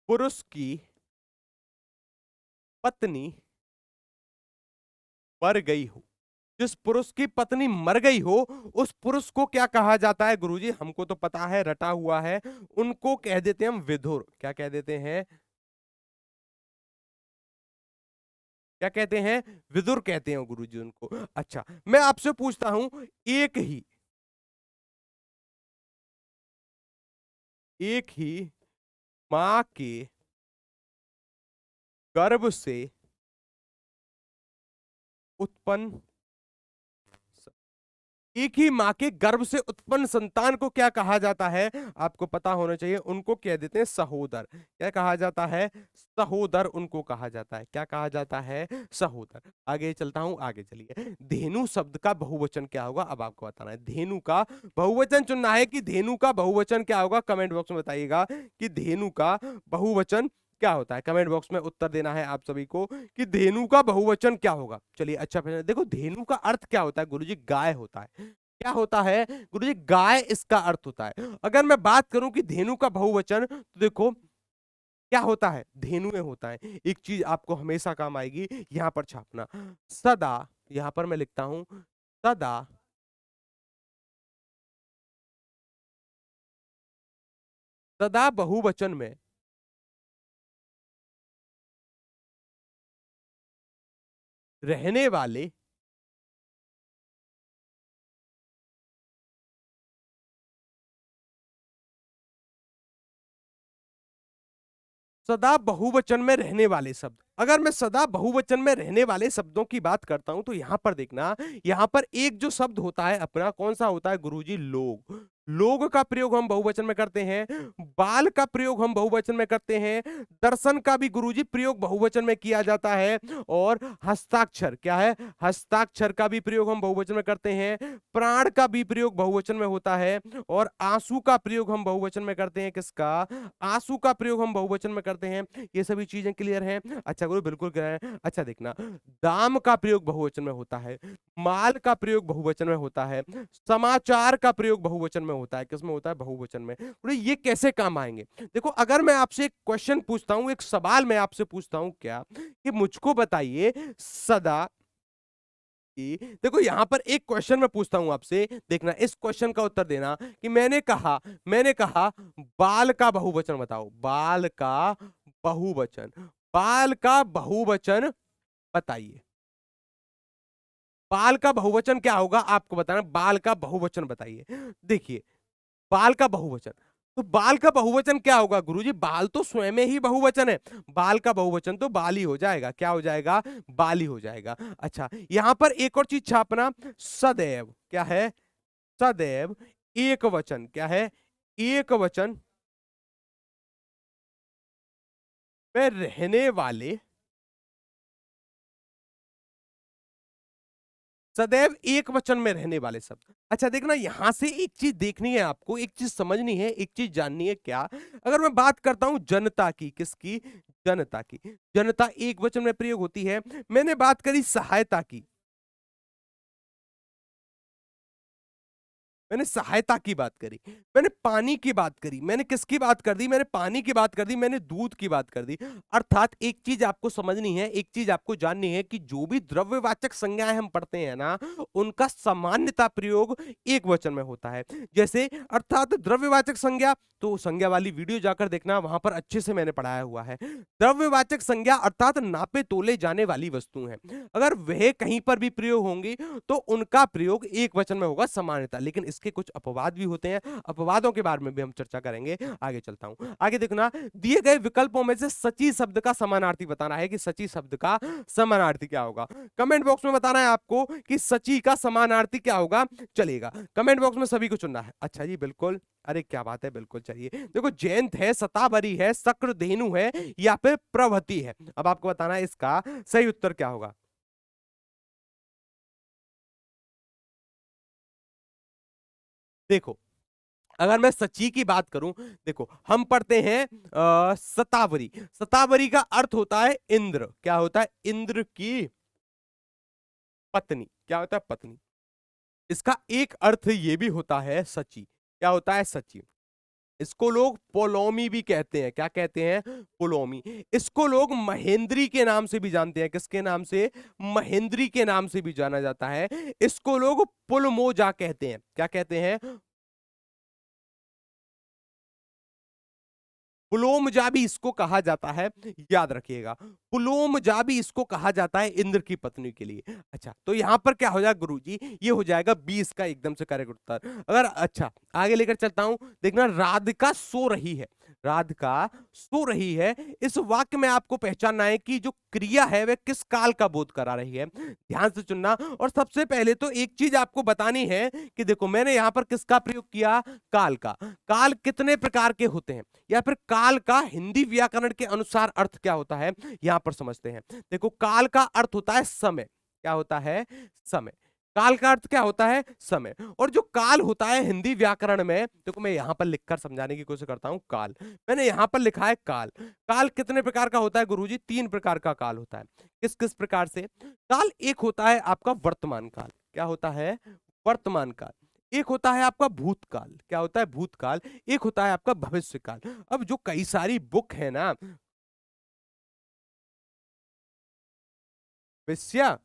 पुरुष की पत्नी मर गई हो, जिस पुरुष की पत्नी मर गई हो, उस पुरुष को क्या कहा जाता है गुरुजी? हमको तो पता है, रटा हुआ है। उनको कह देते हैं हम विधुर। क्या कह देते हैं? क्या कहते हैं? विदुर कहते हैं गुरुजी उनको। अच्छा, मैं आपसे पूछता हूं, एक ही एक ही मां के गर्भ से उत्पन्न, एक ही मां के गर्भ से उत्पन्न संतान को क्या कहा जाता है? आपको पता होना चाहिए। उनको कह देते हैं सहोदर। क्या कहा जाता है? सहोदर उनको कहा जाता है। क्या कहा जाता है? सहोदर। आगे चलता हूं, आगे चलिए। धेनु शब्द का बहुवचन क्या होगा? अब आपको बताना है। धेनु का बहुवचन चुनना है कि धेनु का बहुवचन क्या होगा? कमेंट बॉक्स में बताइएगा कि धेनु का बहुवचन क्या होता है। कमेंट बॉक्स में उत्तर देना है आप सभी को कि धेनु का बहुवचन क्या होगा। चलिए, अच्छा प्रश्न। देखो, धेनु का अर्थ क्या होता है गुरुजी? गाय होता है। क्या होता है गुरुजी? गाय इसका अर्थ होता है। अगर मैं बात करूं कि धेनु का बहुवचन, तो देखो क्या होता है, धेनुएं होता है। एक चीज आपको हमेशा काम आएगी, यहां पर छापना, सदा, यहां पर मैं लिखता हूं सदा, सदा बहुवचन में रहने वाले सदा बहुवचन में रहने वाले शब्द। अगर मैं सदा बहुवचन में रहने वाले शब्दों की बात करता हूं, तो यहां पर देखना, यहां पर एक जो शब्द होता है अपना, कौन सा होता है गुरुजी? लोग। लोग का प्रयोग हम बहुवचन में करते हैं, बाल का प्रयोग हम बहुवचन में करते हैं, दर्शन का भी गुरुजी प्रयोग बहुवचन में किया जाता है, और हस्ताक्षर, क्या है? हस्ताक्षर का भी प्रयोग हम बहुवचन में करते हैं, प्राण का भी प्रयोग बहुवचन में होता है, और आंसू का प्रयोग हम बहुवचन में करते हैं। किसका? आंसू का प्रयोग हम बहुवचन में करते हैं। ये सभी चीजें क्लियर हैं? अच्छा गुरु, बिल्कुल क्लियर है। अच्छा देखना, दाम का प्रयोग बहुवचन में होता है, माल का प्रयोग बहुवचन में होता है, समाचार का प्रयोग बहुवचन में होता है। किसमें होता है? बहुवचन में। बोले ये कैसे काम आएंगे? देखो, अगर मैं आपसे एक क्वेश्चन पूछता हूं, एक सवाल मैं आपसे पूछता हूं, क्या कि मुझको बताइए सदा की, देखो यहां पर एक क्वेश्चन मैं पूछता हूं आपसे, देखना इस क्वेश्चन का उत्तर देना, कि मैंने कहा बाल का बहुवचन बताओ, बाल का बहुवचन, बाल का बहुवचन बताइए। बाल का बहुवचन क्या होगा आपको बताना, बाल का बहुवचन बताइए। देखिए, बाल का बहुवचन, तो बाल का बहुवचन क्या होगा गुरुजी? बाल तो स्वयं में ही बहुवचन है, बाल का बहुवचन तो बाल ही हो जाएगा। क्या हो जाएगा? बाल ही हो जाएगा। अच्छा, यहां पर एक और चीज छापना, सदैव, क्या है? सदैव एक वचन, क्या है? एक वचन में रहने वाले, सदैव एक वचन में रहने वाले शब्द। अच्छा देखना, यहां से एक चीज देखनी है आपको, एक चीज समझनी है, एक चीज जाननी है। क्या? अगर मैं बात करता हूं जनता की, किसकी? जनता की। जनता एक वचन में प्रयोग होती है। मैंने बात करी सहायता की, मैंने सहायता की बात करी, मैंने पानी की बात करी, मैंने किसकी बात कर दी? मैंने पानी की बात कर दी, मैंने दूध की बात कर दी। अर्थात एक चीज आपको समझनी है, एक चीज आपको जाननी है, कि जो भी द्रव्यवाचक संज्ञाएं हम पढ़ते हैं ना, उनका सामान्यता प्रयोग एक वचन में होता है। जैसे, अर्थात द्रव्यवाचक संज्ञा, तो संज्ञा वाली वीडियो जाकर देखना, वहां पर अच्छे से मैंने पढ़ाया हुआ है। द्रव्यवाचक संज्ञा अर्थात नापे तोले जाने वाली वस्तु है, अगर वह कहीं पर भी प्रयोग होंगी, तो उनका प्रयोग एक वचन में होगा, सामान्यता। लेकिन इसके कुछ अपवाद भी होते हैं, अपवादों के बारे में भी हम चर्चा करेंगे। आगे चलता हूं, आगे देखना, दिए गए विकल्पों में से सची शब्द का समानार्थी बताना है, कि सची शब्द का समानार्थी क्या होगा। कमेंट बॉक्स में बताना है आपको कि सची का समानार्थी क्या होगा। चलेगा, कमेंट बॉक्स में सभी को चुनना है। अच्छा जी, बिल्कुल, अरे क्या बात है, बिल्कुल। चलिए देखो, जयंत है, सतावरी है, शक्र धेनु है, या फिर प्रभति है। अब आपको बताना है इसका सही उत्तर क्या होगा। देखो, अगर मैं सची की बात करूं, देखो हम पढ़ते हैं सतावरी, सतावरी का अर्थ होता है इंद्र। क्या होता है? इंद्र की पत्नी। क्या होता है? पत्नी। इसका एक अर्थ ये भी होता है सची। क्या होता है? सची। इसको लोग पोलोमी भी कहते हैं। क्या कहते हैं? पोलोमी। इसको लोग महेंद्री के नाम से भी जानते हैं। किसके नाम से? महेंद्री के नाम से भी जाना जाता है। इसको लोग पुलमोजा कहते हैं। क्या कहते हैं? पुलोमजा भी इसको कहा जाता है, याद रखिएगा, पुलोमजा भी इसको कहा जाता है इंद्र की पत्नी के लिए। अच्छा, तो यहां पर क्या हो जाएगा गुरुजी? ये हो जाएगा 20 का एकदम से करेक्ट उत्तर। अगर अच्छा आगे लेकर चलता हूं, देखना, राधिका सो रही है, राधिका सो रही है, इस वाक्य में आपको पहचानना है कि जो क्रिया है वह किस काल का बोध करा रही है। ध्यान से चुनना। और सबसे पहले तो एक चीज आपको बतानी है, कि देखो मैंने यहां पर किसका प्रयोग किया? काल का। काल कितने प्रकार के होते हैं, या फिर काल का हिंदी व्याकरण के अनुसार अर्थ क्या होता है, यहां पर समझते हैं। देखो, काल का अर्थ होता है समय। क्या होता है? समय। काल का अर्थ क्या होता है? समय। और जो काल होता है हिंदी व्याकरण में, देखो मैं यहां पर लिखकर समझाने की कोशिश करता हूं। काल, मैंने यहां पर लिखा है काल। काल कितने प्रकार का होता है गुरुजी? 3 प्रकार का काल होता है। किस किस प्रकार से? काल एक होता है आपका वर्तमान काल। क्या होता है? वर्तमान काल। एक होता है आपका भूतकाल, क्या होता है भूतकाल, एक होता है आपका भविष्यकाल। अब जो कई सारी बुक है ना, भविष्य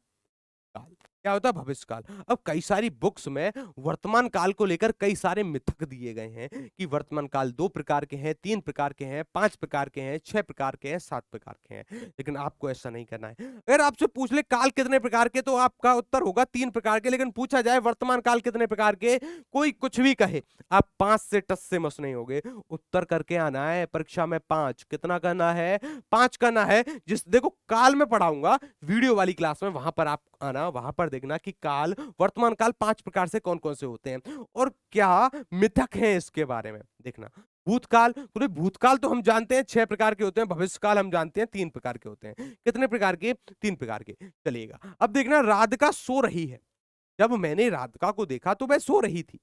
काल, क्या होता है भविष्य काल। अब कई सारी बुक्स में वर्तमान काल को लेकर कई सारे मिथक दिए गए हैं कि वर्तमान काल 2 प्रकार के हैं, 3 प्रकार के हैं, 5 प्रकार के हैं, 6 प्रकार के हैं, 7 प्रकार के हैं। लेकिन आपको ऐसा नहीं करना है। अगर आपसे पूछ ले काल कितने प्रकार के, तो आपका उत्तर होगा 3 प्रकार के। लेकिन पूछा जाए वर्तमान काल कितने प्रकार के, कोई कुछ भी कहे, आप 5 से टस से मस नहीं होगे। उत्तर करके आना है परीक्षा में 5। कितना करना है, 5 करना है। जिस देखो काल में पढ़ाऊंगा वीडियो वाली क्लास में, वहां पर आप आना, वहां पर देखना कि काल, वर्तमान काल 5 प्रकार से कौन कौन से होते हैं और क्या मिथक है इसके बारे में देखना। भूतकाल, तो भूतकाल तो हम जानते हैं 6 प्रकार के होते हैं, भविष्यकाल हम जानते हैं 3 प्रकार के होते हैं। कितने प्रकार के, 3 प्रकार के। चलिएगा अब देखना, राधिका सो रही है। जब मैंने राधिका को देखा तो वह सो रही थी,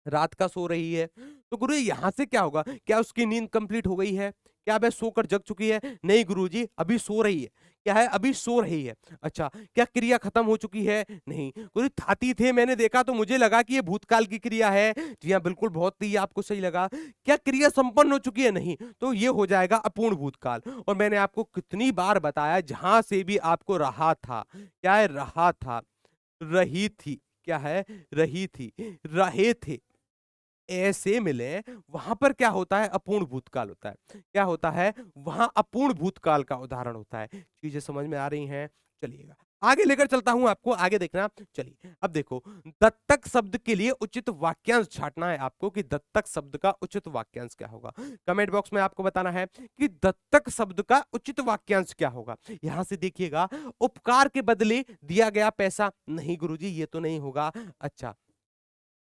रात का सो रही है। तो गुरु यहां से क्या होगा, क्या उसकी नींद कंप्लीट हो गई है, क्या वह सोकर जग चुकी है? नहीं गुरुजी, अभी सो रही है। क्या है, अभी सो रही है। अच्छा, क्या क्रिया खत्म हो चुकी है? नहीं गुरु, थाती थे, मैंने देखा तो मुझे लगा कि ये भूतकाल की क्रिया है। जी हाँ बिल्कुल, बहुत ही आपको सही लगा। क्या क्रिया संपन्न हो चुकी है? नहीं, तो ये हो जाएगा अपूर्ण भूतकाल। और मैंने आपको कितनी बार बताया, जहां से भी आपको रहा था, क्या है, रहा था, रही थी, क्या है, रही थी, रहे थे, ऐसे मिले, वहां पर क्या होता है, अपूर्ण भूतकाल होता है। क्या होता है, वहां अपूर्ण भूतकाल का उदाहरण होता है। चीजें समझ में आ रही हैं? चलिएगा आगे लेकर चलता हूं आपको, आगे देखना। चलिए अब देखो, दत्तक शब्द के लिए उचित वाक्यांश छांटना है आपको कि दत्तक शब्द का उचित वाक्यांश क्या होगा। कमेंट बॉक्स में आपको बताना है कि दत्तक शब्द का उचित वाक्यांश क्या होगा। यहां से देखिएगा, उपकार के बदले दिया गया पैसा, नहीं गुरुजी ये तो नहीं होगा। अच्छा,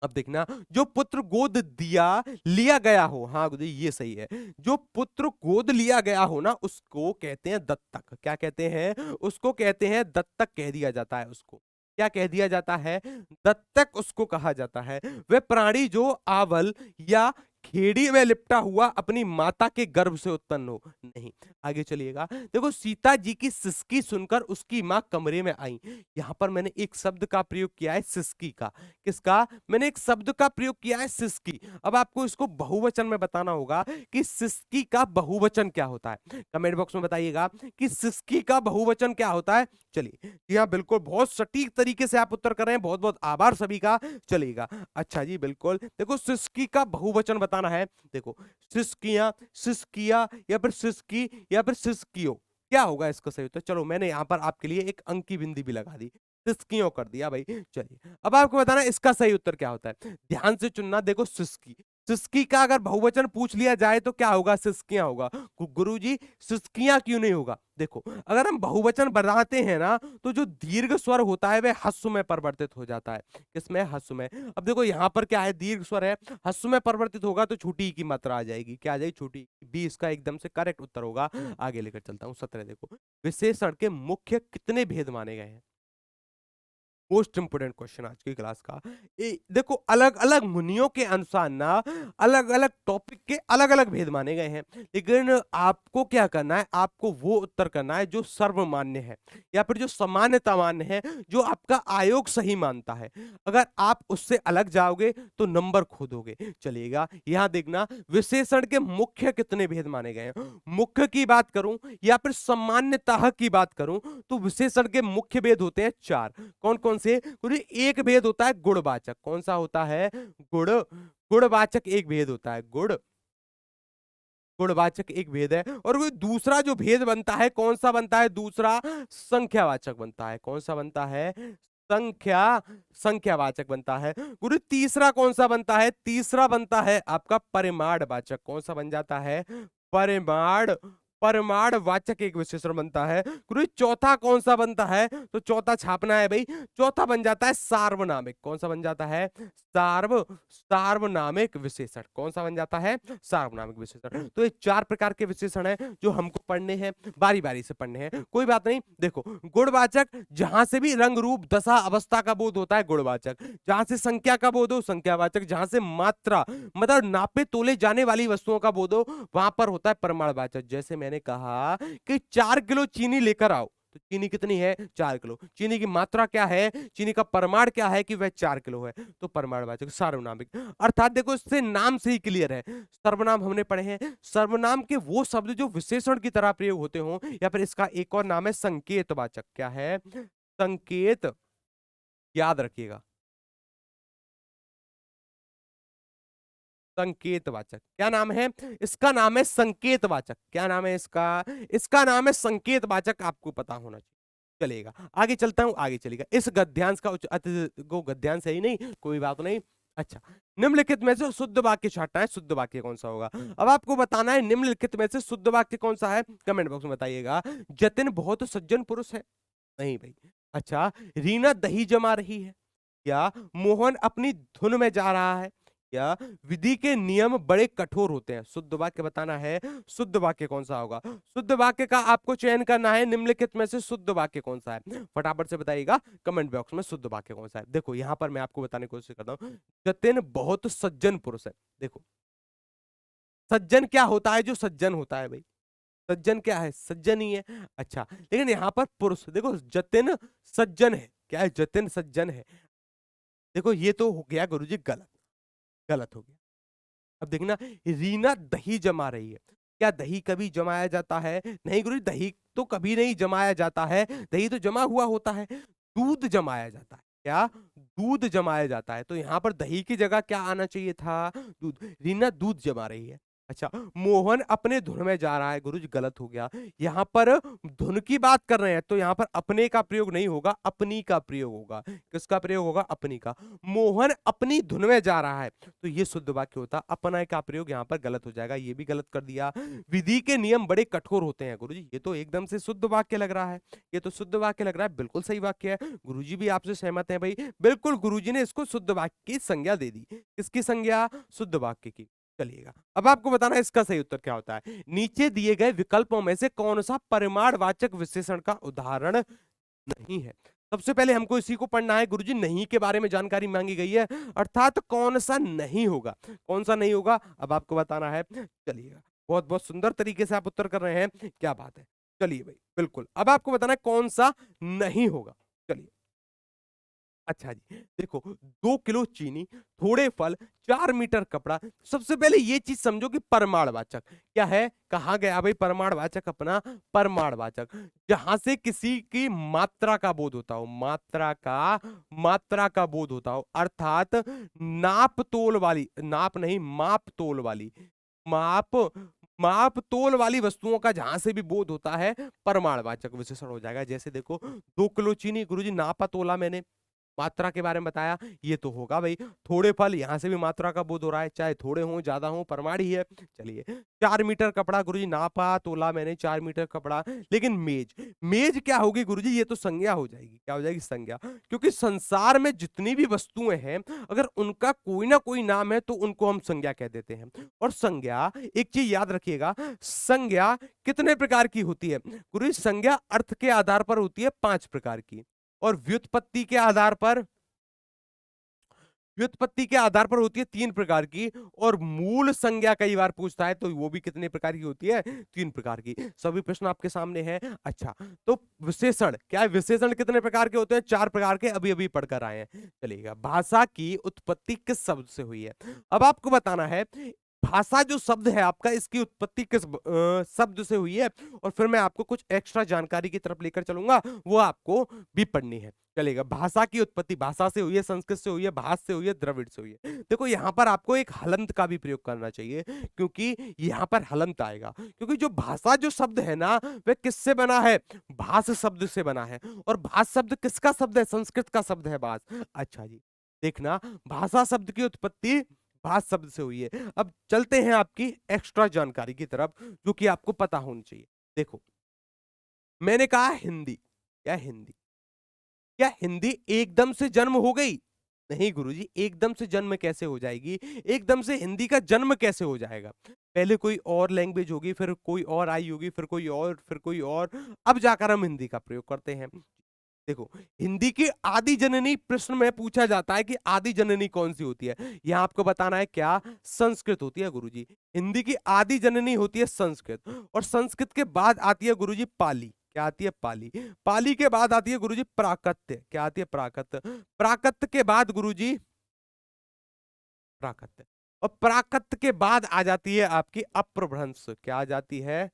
अब देखना, जो पुत्र गोद दिया लिया गया हो, हाँ गुरुजी ये सही है। जो पुत्र गोद लिया गया हो ना, उसको कहते हैं दत्तक। क्या कहते हैं, उसको कहते हैं दत्तक, कह दिया जाता है उसको। क्या कह दिया जाता है, दत्तक उसको कहा जाता है। वह प्राणी जो आवल या खेड़ी में लिपटा हुआ अपनी माता के गर्भ से उत्पन्न हो, नहीं। आगे चलिएगा, देखो, सीता जी की सिसकी सुनकर उसकी मां कमरे में आई। यहां पर मैंने एक शब्द का प्रयोग किया है, सिसकी का। किसका, मैंने एक शब्द का प्रयोग किया है, सिसकी। अब आपको इसको बहुवचन में बताना होगा कि सिसकी का बहुवचन क्या होता है। कमेंट बॉक्स में बताइएगा कि सिसकी का बहुवचन क्या होता है। चलिए, जी हाँ बिल्कुल, बहुत सटीक तरीके से आप उत्तर कर रहे हैं, बहुत बहुत आभार सभी का। चलिएगा, अच्छा जी बिल्कुल, देखो सिसकी का बहुवचन बताना है। देखो, सिसकियां, सिसकिया, या फिर सिसकी, या फिर सिसकियो, क्या होगा इसका सही उत्तर। चलो मैंने यहां पर आपके लिए एक अंक की बिंदी भी लगा दी, सिसकियों कर दिया भाई। चलिए अब आपको बताना है इसका सही उत्तर क्या होता है। ध्यान से चुनना। देखो, सिसकी, सिसकी का अगर बहुवचन पूछ लिया जाए तो क्या होगा, सिसकियां होगा। गुरुजी सिसकियां क्यों नहीं होगा? देखो, अगर हम बहुवचन बनाते हैं ना, तो जो दीर्घ स्वर होता है वह हस्व में परिवर्तित हो जाता है। किसमें, हस्व में। अब देखो यहां पर क्या है, दीर्घ स्वर है, हस्व में परिवर्तित होगा तो छोटी की मात्रा आ जाएगी। क्या आ जाएगी, छोटी। बी इसका एकदम से करेक्ट उत्तर होगा। आगे लेकर चलता हूं, 17 देखो, विशेषण के मुख्य कितने भेद माने गए हैं। मोस्ट इंपोर्टेंट क्वेश्चन आज की क्लास का। देखो, अलग अलग मुनियों के अनुसार ना, अलग अलग टॉपिक के अलग अलग भेद माने गए हैं। लेकिन आपको क्या करना है, आपको वो उत्तर करना है जो सर्वमान्य है, या फिर जो सामान्यता मान्य है, जो आपका आयोग सही मानता है। अगर आप उससे अलग जाओगे तो नंबर खो दोगे। चलिएगा, यहां देखना, विशेषण के मुख्य कितने भेद माने गए हैं। मुख्य की बात करूं या फिर सामान्यतः की बात करूं, तो विशेषण के मुख्य भेद होते हैं 4। कौन कौन से? एक भेद होता है गुणवाचक। कौन सा होता है? गुण, गुणवाचक एक भेद होता है। गुणवाचक एक भेद है। और वो दूसरा जो भेद बनता है, कौन सा बनता है दूसरा? संख्यावाचक बनता है। कौन सा बनता है? संख्या, संख्यावाचक बनता है। गुरु तीसरा कौन सा बनता है? तीसरा बनता है आपका परिमाणवाचक। कौन सा बन जाता है? परिमाण, परिमाणवाचक एक विशेषण बनता है। गुरु चौथा कौन सा बनता है? तो चौथा छापना है भाई, चौथा बन जाता है सार्वनामिक। कौन सा बन जाता है? सार्वनामिक विशेषण। कौन सा बन जाता है? सार्वनामिक विशेषण। तो ये 4 प्रकार के विशेषण हैं जो हमको पढ़ने हैं, बारी बारी से पढ़ने हैं, कोई बात नहीं। देखो, गुणवाचक, जहां से भी रंग रूप दशा अवस्था का बोध होता है गुणवाचक। जहां से संख्या का बोध हो, संख्यावाचक। जहां से मात्रा, मतलब नापे तोले जाने वाली वस्तुओं का बोध हो, वहां पर होता है परिमाणवाचक। जैसे मैंने कहा कि 4 किलो चीनी लेकर आओ, तो चीनी कितनी है 4 किलो। चीनी की मात्रा क्या है, चीनी का परिमाण क्या है कि वह 4 किलो है, तो परिमाणवाचक सार्वनामिक। अर्थात देखो इससे नाम से ही क्लियर है, सर्वनाम हमने पढ़े हैं, सर्वनाम के वो शब्द जो विशेषण की तरह प्रयोग होते हो, या फिर इसका एक और नाम है संकेतवाचक। क्या है, संकेत, याद रखिएगा, संकेतवाचक। क्या नाम है इसका, नाम है संकेतवाचक। क्या नाम है इसका, इसका नाम है संकेतवाचक, आपको पता होना चाहिए। चलेगा, आगे चलता हूं, आगे चलेगा। इस गद्यांश का को गद्यांश है ही नहीं, कोई बात नहीं। अच्छा, निम्नलिखित में से शुद्ध वाक्य छांटना है, शुद्ध वाक्य कौन सा होगा। अब आपको बताना है निम्नलिखित में से शुद्ध वाक्य कौन सा है, कमेंट बॉक्स में बताइएगा। जतिन बहुत सज्जन पुरुष है, नहीं भाई। अच्छा, रीना दही जमा रही है, या मोहन अपनी धुन में जा रहा है, या विधि के नियम बड़े कठोर होते हैं। शुद्ध वाक्य बताना है, शुद्ध वाक्य कौन सा होगा। शुद्ध वाक्य का आपको चयन करना है, निम्नलिखित में से शुद्ध वाक्य कौन सा है, फटाफट से बताइएगा कमेंट बॉक्स में शुद्ध वाक्य कौन सा है। देखो यहां पर मैं आपको बताने की कोशिश करता हूं, जतिन बहुत सज्जन पुरुष है। देखो सज्जन क्या होता है, जो सज्जन होता है भाई, सज्जन क्या है, सज्जन ही है। अच्छा, लेकिन यहां पर पुरुष, देखो जतिन सज्जन है, क्या है, जतिन सज्जन है। देखो ये तो हो गया गुरुजी गलत, गलत हो गया। अब देखना, रीना दही जमा रही है, क्या दही कभी जमाया जाता है, नहीं गुरु, दही तो कभी नहीं जमाया जाता है, दही तो जमा हुआ होता है। दूध जमाया जाता है, क्या, दूध जमाया जाता है, तो यहां पर दही की जगह क्या आना चाहिए था, दूध। रीना दूध जमा रही है। अच्छा, मोहन अपने धुन में जा रहा है, गुरुजी गलत हो गया। यहां पर धुन की बात कर रहे हैं, तो यहां पर अपने का प्रयोग नहीं होगा, अपनी का प्रयोग होगा। किसका प्रयोग होगा, अपनी का। मोहन अपनी धुन में जा रहा है, तो ये शुद्ध वाक्य होता, अपना का प्रयोग यहां पर गलत हो जाएगा, ये भी गलत कर दिया। विधि के नियम बड़े कठोर होते हैं, गुरुजी ये तो एकदम से शुद्ध वाक्य लग रहा है, ये तो शुद्ध वाक्य लग रहा है, बिल्कुल सही वाक्य है। गुरुजी भी आपसे सहमत हैं भाई, बिल्कुल गुरुजी ने इसको शुद्ध वाक्य की संज्ञा दे दी। किसकी संज्ञा, शुद्ध वाक्य की। चलिएगा, अब आपको बताना है इसका सही उत्तर क्या होता है। नीचे दिए गए विकल्पों में से कौन सा परिमाणवाचक विशेषण का उदाहरण नहीं है। सबसे पहले हमको इसी को पढ़ना है, गुरुजी नहीं के बारे में जानकारी मांगी गई है, अर्थात कौन सा नहीं होगा, कौन सा नहीं होगा, अब आपको बताना है। चलिएगा, बहुत बहुत सुंदर तरीके से आप उत्तर कर रहे हैं, क्या बात है। चलिए भाई, बिल्कुल, अब आपको बताना है कौन सा नहीं होगा। चलिए, अच्छा जी, देखो 2 किलो चीनी, थोड़े फल, 4 मीटर कपड़ा। सबसे पहले ये चीज समझो कि परमाणवाचक क्या है, कहा गया भाई परमाणवाचक अपना, परमाणवाचक जहां से किसी की मात्रा का बोध होता हो, मात्रा का बोध होता हो, अर्थात नाप तोल वाली, नाप नहीं माप तोल वाली, माप माप तोल वाली वस्तुओं का जहां से भी बोध होता है, परमाणवाचक विशेषण हो जाएगा। जैसे देखो 2 किलो चीनी, गुरुजी नापा तोला मैंने, मात्रा के बारे में बताया, ये तो होगा भाई। थोड़े फल, यहां से भी मात्रा का बोध हो रहा है, चाहे थोड़े हों ज्यादा हों, प्रमाण ही है। चलिए, 4 मीटर कपड़ा, गुरुजी नापा तोला मैंने 4 मीटर कपड़ा। लेकिन मेज, मेज क्या होगी गुरुजी, ये तो संज्ञा हो जाएगी। क्या हो जाएगी, संज्ञा। क्योंकि संसार में जितनी भी वस्तुएं हैं, अगर उनका कोई ना कोई नाम है तो उनको हम संज्ञा कह देते हैं। और संज्ञा, एक चीज याद रखिएगा, संज्ञा कितने प्रकार की होती है गुरुजी, संज्ञा अर्थ के आधार पर होती है 5 प्रकार की, और व्युत्पत्ति के आधार पर, व्युत्पत्ति के आधार पर होती है 3 प्रकार की, और मूल संज्ञा कई बार पूछता है तो वो भी कितने प्रकार की होती है, 3 प्रकार की। सभी प्रश्न आपके सामने हैं। अच्छा, तो विशेषण क्या है, विशेषण कितने प्रकार के होते हैं, 4 प्रकार के, अभी अभी पढ़कर आए हैं। चलिएगा, भाषा की उत्पत्ति किस शब्द से हुई है, अब आपको बताना है भाषा जो शब्द है आपका, इसकी उत्पत्ति किस शब्द से हुई है, और फिर मैं आपको कुछ एक्स्ट्रा जानकारी की तरफ लेकर चलूंगा, वो आपको भी पढ़नी है। चलेगा, भाषा की उत्पत्ति भाषा से हुई है, संस्कृत से हुई है, भाष से हुई है, द्रविड़ से हुई है। देखो यहां पर आपको एक हलंत का भी प्रयोग करना चाहिए, क्योंकि यहां पर हलंत आएगा, क्योंकि जो भाषा जो शब्द है ना, वह किससे बना है, भाष शब्द से बना है। और भाष शब्द किसका शब्द है, संस्कृत का शब्द है भाष। अच्छा जी, देखना, भाषा शब्द की उत्पत्ति भाष शब्द से हुई है। अब चलते हैं आपकी एक्स्ट्रा जानकारी की तरफ, जो कि आपको पता होनी चाहिए। देखो, मैंने कहा हिंदी, क्या हिंदी, क्या हिंदी एकदम से जन्म हो गई, नहीं गुरुजी, एकदम से जन्म कैसे हो जाएगी, एकदम से हिंदी का जन्म कैसे हो जाएगा, पहले कोई और लैंग्वेज होगी, फिर कोई और आई होगी, फिर कोई और, फिर कोई और, अब जाकर हम हिंदी का प्रयोग करते हैं। देखो, हिंदी की आदि जननी प्रश्न में पूछा जाता है कि आदि जननी कौन सी होती है, यहां आपको बताना है क्या, संस्कृत होती है गुरुजी। हिंदी की आदि जननी होती है संस्कृत, और संस्कृत के बाद आती है गुरुजी पाली। क्या आती है? पाली। पाली के बाद आती है गुरुजी प्राकत्य। क्या आती है? प्राकत्य। प्राकत्य के बाद गुरुजी प्राकत्य, और प्राकत्य के बाद आ जाती है आपकी अपभ्रंश। क्या आ जाती है?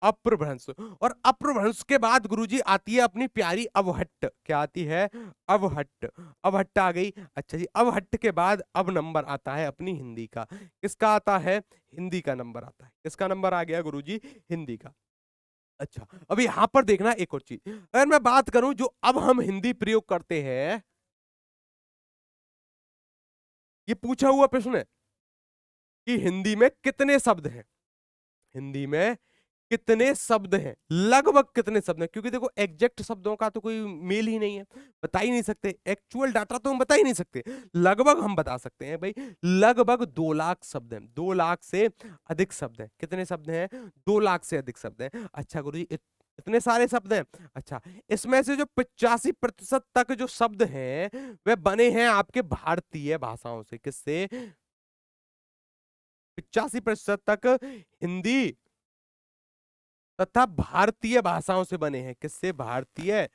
अपभ्रंश। और अपभ्रंश के बाद गुरुजी आती है अपनी प्यारी अवहट्ट। क्या आती है? अवहट्ट। अवहट्ट आ गई। अच्छा जी, अवहट्ट के बाद अब नंबर आता है अपनी हिंदी का। किसका आता है? हिंदी का नंबर आता है। किसका नंबर आ गया गुरुजी? हिंदी का। अच्छा, अब यहां पर देखना एक और चीज, अगर मैं बात करूं जो अब हम हिंदी प्रयोग करते हैं, ये पूछा हुआ प्रश्न है कि हिंदी में कितने शब्द हैं। हिंदी में कितने शब्द हैं, लगभग कितने शब्द हैं, क्योंकि देखो एग्जैक्ट शब्दों का तो कोई मेल ही नहीं है, बता ही नहीं सकते, एक्चुअल डाटा तो हम बता ही नहीं सकते, लगभग हम बता सकते हैं भाई। लगभग 2 लाख शब्द हैं, 2 लाख से अधिक शब्द हैं। कितने शब्द हैं? 2 लाख से अधिक शब्द हैं। अच्छा गुरुजी, इतने सारे शब्द हैं। अच्छा, इसमें से जो 85% तक जो शब्द हैं वे बने हैं आपके भारतीय भाषाओं से। किससे? 85% तक हिंदी तथा भारतीय भाषाओं से बने हैं। किससे? भारतीय,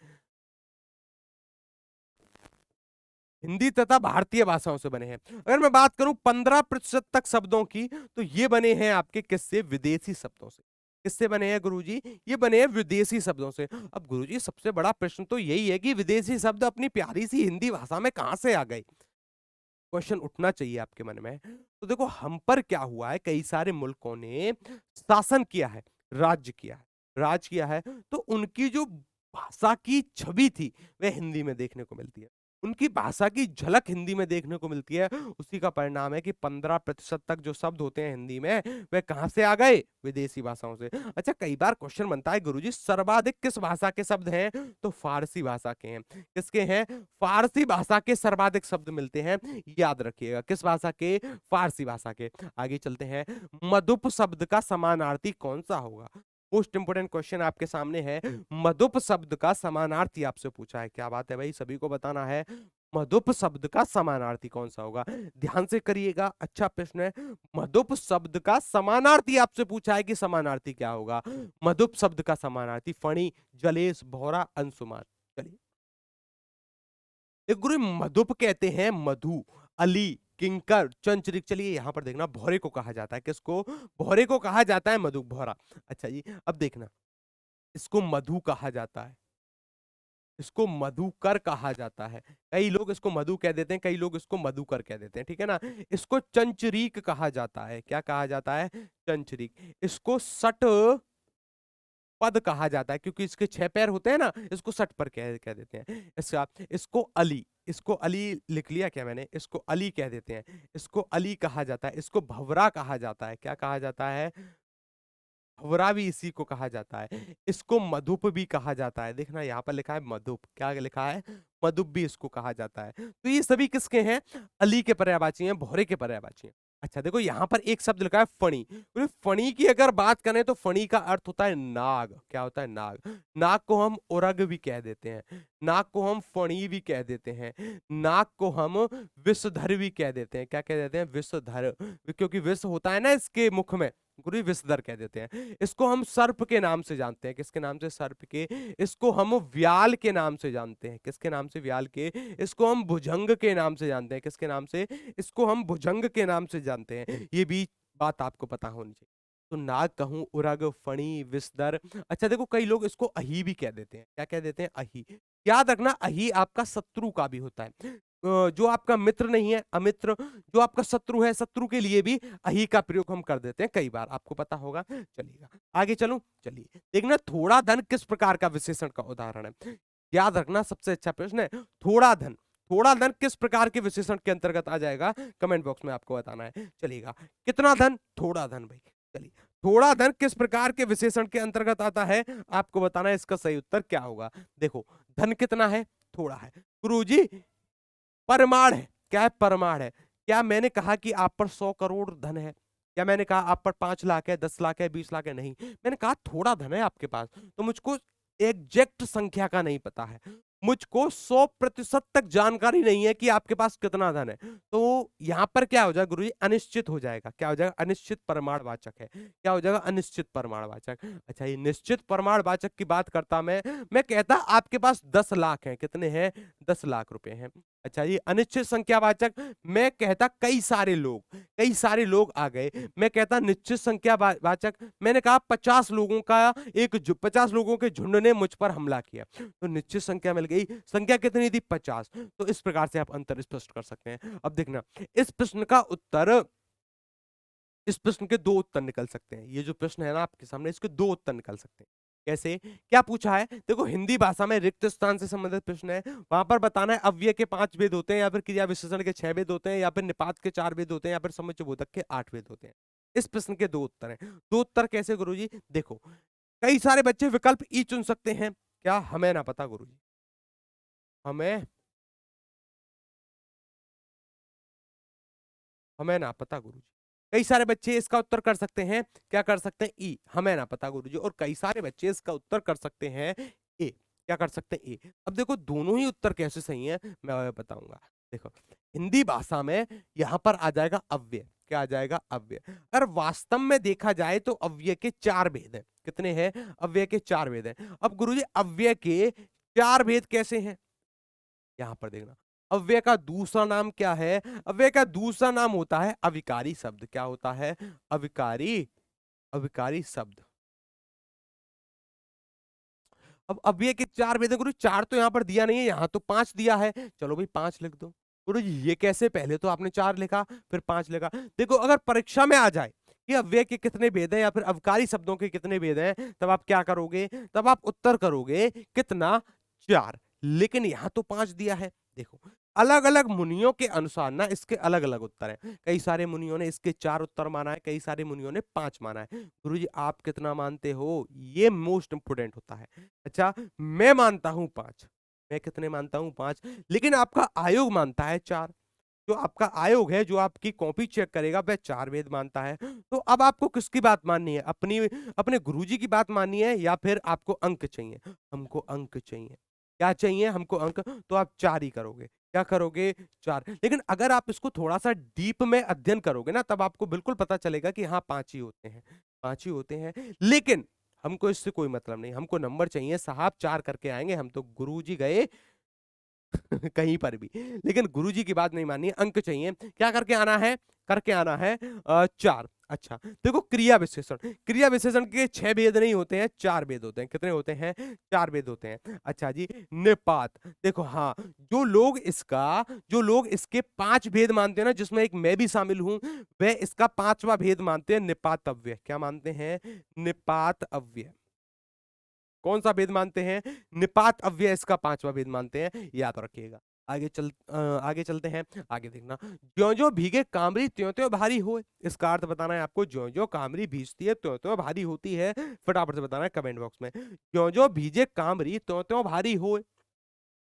हिंदी तथा भारतीय भाषाओं से बने हैं। अगर मैं बात करूं 15% तक शब्दों की, तो ये बने हैं आपके किससे? विदेशी शब्दों से। किससे बने हैं गुरुजी? ये बने हैं विदेशी शब्दों से। अब गुरुजी सबसे बड़ा प्रश्न तो यही है कि विदेशी शब्द अपनी प्यारी सी हिंदी भाषा में कहां से आ गए? क्वेश्चन उठना चाहिए आपके मन में। तो देखो हम पर क्या हुआ है, कई सारे मुल्कों ने शासन किया है, राज्य किया है, राज किया है, तो उनकी जो भाषा की छवि थी वह हिंदी में देखने को मिलती है, उनकी भाषा की झलक हिंदी में देखने को मिलती है। उसी का परिणाम है कि 15% तक जो शब्द होते हैं हिंदी में वे कहां से आ गए? विदेशी भाषाओं से। अच्छा, कई बार क्वेश्चन बनता है गुरुजी सर्वाधिक किस भाषा के शब्द हैं? तो फारसी भाषा के हैं। किसके हैं? फारसी भाषा के सर्वाधिक शब्द मिलते हैं, याद रखिएगा। किस भाषा के? फारसी भाषा के। आगे चलते हैं, मधुप शब्द का समानार्थी कौन सा होगा? मोस्ट इंपोर्टेंट क्वेश्चन आपके सामने है, मधुप शब्द का समानार्थी आपसे पूछा है। क्या बात है भाई, सभी को बताना है मधुप शब्द का समानार्थी कौन सा होगा। ध्यान से करिएगा, अच्छा प्रश्न है। मधुप शब्द का समानार्थी आपसे पूछा है कि समानार्थी क्या होगा? मधुप शब्द का समानार्थी फणी, जलेश, भौरा, अंशुमान। चलिए, एक गुरु मधुप कहते हैं मधु, अली, किंकर, चंचरिक। चलिए यहां पर देखना, भौरे को कहा जाता है। किसको? भौरे को कहा जाता है मधु, भौरा। अच्छा जी, अब देखना, इसको मधु कहा जाता है, इसको मधुकर कहा जाता है। कई लोग इसको मधु कह देते हैं, कई लोग इसको मधुकर कह देते हैं, ठीक है ना। इसको चंचरीक कहा जाता है। क्या कहा जाता है? चंचरीक। इसको सट पद कहा जाता है, क्योंकि इसके 6 पैर होते हैं ना, इसको सट पर कह देते हैं। इसका, इसको अली, इसको अली लिख लिया क्या मैंने? इसको अली कह देते हैं, इसको अली कहा जाता है। इसको भवरा कहा जाता है। क्या कहा जाता है? भवरा भी इसी को कहा जाता है। इसको मधुप भी कहा जाता है। देखना यहाँ पर लिखा है मधुप, क्या लिखा है? मधुप भी इसको कहा जाता है। तो ये सभी किसके हैं? अली के पर्यायवाची हैं, भौरे के पर्यायवाची हैं। अच्छा देखो यहाँ पर एक शब्द लिखा है फणी। तो फणी की अगर बात करें तो फणी का अर्थ होता है नाग। क्या होता है? नाग। नाग को हम उरग भी कह देते हैं, नाग को हम फणी भी कह देते हैं, नाग को हम विषधर भी कह देते हैं। क्या कह देते हैं? विषधर, क्योंकि विष होता है ना इसके मुख में, गुरु विषधर कह देते हैं। इसको हम सर्प के नाम से जानते हैं। किसके नाम से? सर्प के। इसको हम व्याल के नाम से जानते हैं। किसके नाम से? व्याल के। इसको हम भुजंग के नाम से जानते हैं। किसके नाम से? इसको हम भुजंग के नाम से जानते हैं। ये भी बात आपको पता होनी चाहिए। तो नाग कहूं, उरग, फणी, विषधर। अच्छा देखो कई लोग इसको अही भी कह देते हैं। क्या कह देते हैं? अही। याद रखना, अही आपका शत्रु का भी होता है। जो आपका मित्र नहीं है, अमित्र, जो आपका शत्रु है, शत्रु के लिए भी अही का प्रयोग हम कर देते हैं कई बार, आपको पता होगा। चलिएगा आगे चलूं। चलिए देखना, थोड़ा धन किस प्रकार का विशेषण का उदाहरण है? याद रखना, सबसे अच्छा प्रश्न है थोड़ा धन। थोड़ा धन किस प्रकार के विशेषण के अंतर्गत आ जाएगा? कमेंट बॉक्स में आपको बताना है। चलिएगा, कितना धन? थोड़ा धन भाई। चलिए, थोड़ा धन किस प्रकार के विशेषण के अंतर्गत आता है? आपको बताना है, इसका सही उत्तर क्या होगा। देखो, धन कितना है? थोड़ा है। गुरुजी परमाण है। क्या है? परमाण है। क्या मैंने कहा कि आप पर 100 करोड़ धन है? क्या मैंने कहा आप पर 5 लाख है, 10 लाख है, 20 लाख है? नहीं, मैंने कहा थोड़ा धन है आपके पास। तो मुझको एग्जैक्ट संख्या का नहीं पता है, मुझको 100% तक जानकारी नहीं है कि आपके पास कितना धन है, तो यहां पर क्या हो जाएगा गुरुजी, अनिश्चित हो जाएगा। क्या हो जाएगा, अनिश्चित प्रमाणवाचक है। क्या हो जाएगा, अनिश्चित प्रमाणवाचक। अच्छा, ये निश्चित प्रमाणवाचक की बात करता मैं कहता आपके पास 10 लाख है, कितने हैं, 10 लाख रुपए हैं। अच्छा, ये अनिश्चित संख्यावाचक, मैं कहता कई सारे लोग आ गए। मैं कहता निश्चित संख्या वाचक, मैंने कहा 50 लोगों का 50 लोगों के झुंड ने मुझ पर हमला किया, तो निश्चित संख्या मिल गई। संख्या कितनी थी, 50। तो इस प्रकार से आप अंतर स्पष्ट कर सकते हैं। अब देखना, इस प्रश्न का उत्तर, इस प्रश्न के दो उत्तर निकल सकते हैं। ये जो प्रश्न है ना आपके सामने, इसके दो उत्तर निकल सकते हैं। कैसे, क्या पूछा है, देखो हिंदी भाषा में रिक्त स्थान से संबंधित प्रश्न है। वहां पर बताना है अव्यय के 5 भेद होते हैं, या फिर क्रिया विशेषण के 6 भेद होते हैं, या फिर निपात के 4 भेद होते हैं, या फिर समुच्चय बोधक के 8 भेद होते हैं। इस प्रश्न के दो उत्तर हैं। दो उत्तर कैसे गुरुजी, देखो, कई सारे बच्चे विकल्प ई चुन सकते हैं। क्या, हमें ना पता गुरुजी, हमें हमें ना पता गुरुजी। कई सारे बच्चे इसका उत्तर कर सकते हैं, क्या कर सकते हैं, ई, हमें ना पता गुरुजी। और कई सारे बच्चे इसका उत्तर कर सकते हैं ए, क्या कर सकते हैं, ए। अब देखो दोनों ही उत्तर कैसे सही हैं, मैं बताऊंगा। देखो, हिंदी भाषा में यहां पर आ जाएगा अव्यय। क्या आ जाएगा, अव्यय। अगर वास्तव में देखा जाए तो अव्यय के 4 भेद हैं। कितने हैं, अव्यय के 4 भेद हैं। अब गुरुजी अव्यय के 4 भेद कैसे हैं, यहां पर देखना, अव्यय का दूसरा नाम क्या है, अव्यय का दूसरा नाम होता है अविकारी शब्द। क्या होता है, अविकारी, अविकारी शब्द। अब अव्यय के 4 भेद हैं गुरु, 4 तो यहां पर दिया नहीं है, यहां तो 5 दिया है। चलो भाई 5 लिख दो। गुरु जी ये कैसे, पहले तो आपने 4 लिखा फिर 5 लिखा। देखो अगर परीक्षा में आ जाए कि अव्यय के कितने भेद हैं या फिर अवकारी शब्दों के कितने भेद हैं, तब आप क्या करोगे, तब आप उत्तर करोगे कितना, 4। लेकिन यहां तो 5 दिया है। देखो, अलग अलग मुनियों के अनुसार ना इसके अलग अलग उत्तर हैं। कई सारे मुनियों ने इसके 4 उत्तर माना है, कई सारे मुनियों ने 5 माना है। गुरुजी आप कितना मानते हो, ये मोस्ट इंपोर्टेंट होता है। अच्छा, मैं मानता हूं 5, मैं कितने मानता हूं, 5। लेकिन आपका आयोग मानता है 4। जो आपका आयोग है, जो आपकी कॉपी चेक करेगा, वह 4 वेद मानता है। तो अब आपको किसकी बात माननी है, अपनी, अपने गुरुजी की बात माननी है, या फिर आपको अंक चाहिए, हमको अंक चाहिए। क्या चाहिए, हमको अंक। तो आप 4 ही करोगे। क्या करोगे, 4। लेकिन अगर आप इसको थोड़ा सा डीप में अध्ययन करोगे ना, तब आपको बिल्कुल पता चलेगा कि हाँ 5 ही होते हैं, 5 ही होते हैं। लेकिन हमको इससे कोई मतलब नहीं, हमको नंबर चाहिए साहब, 4 करके आएंगे हम तो, गुरुजी गए कहीं पर भी। लेकिन गुरुजी की बात नहीं माननी है, अंक चाहिए। क्या करके आना है, करके आना है 4। अच्छा, देखो क्रिया विशेषण, क्रिया विशेषण के 6 भेद नहीं होते हैं, 4 भेद होते हैं। कितने होते हैं, 4 भेद होते हैं। अच्छा जी, निपात, देखो हाँ, जो लोग इसके 5 भेद मानते हैं ना, जिसमें एक मैं भी शामिल हूं, वह इसका 5वां भेद मानते हैं, निपात अव्यय। क्या मानते हैं, निपात अव्यय। कौन सा भेद मानते हैं, निपात अव्यय इसका 5वां भेद मानते हैं, याद रखिएगा। आगे चलते हैं। आगे देखना, ज्यो ज्यो भीगे कामरी त्यों त्यों भारी हो, इसका अर्थ बताना है आपको। ज्यो ज्यो कामरी भीजती है त्यों त्यों भारी होती है, फटाफट से बताना है कमेंट बॉक्स में। ज्यो ज्यो भीजे कामरी त्यों त्यों भारी हो।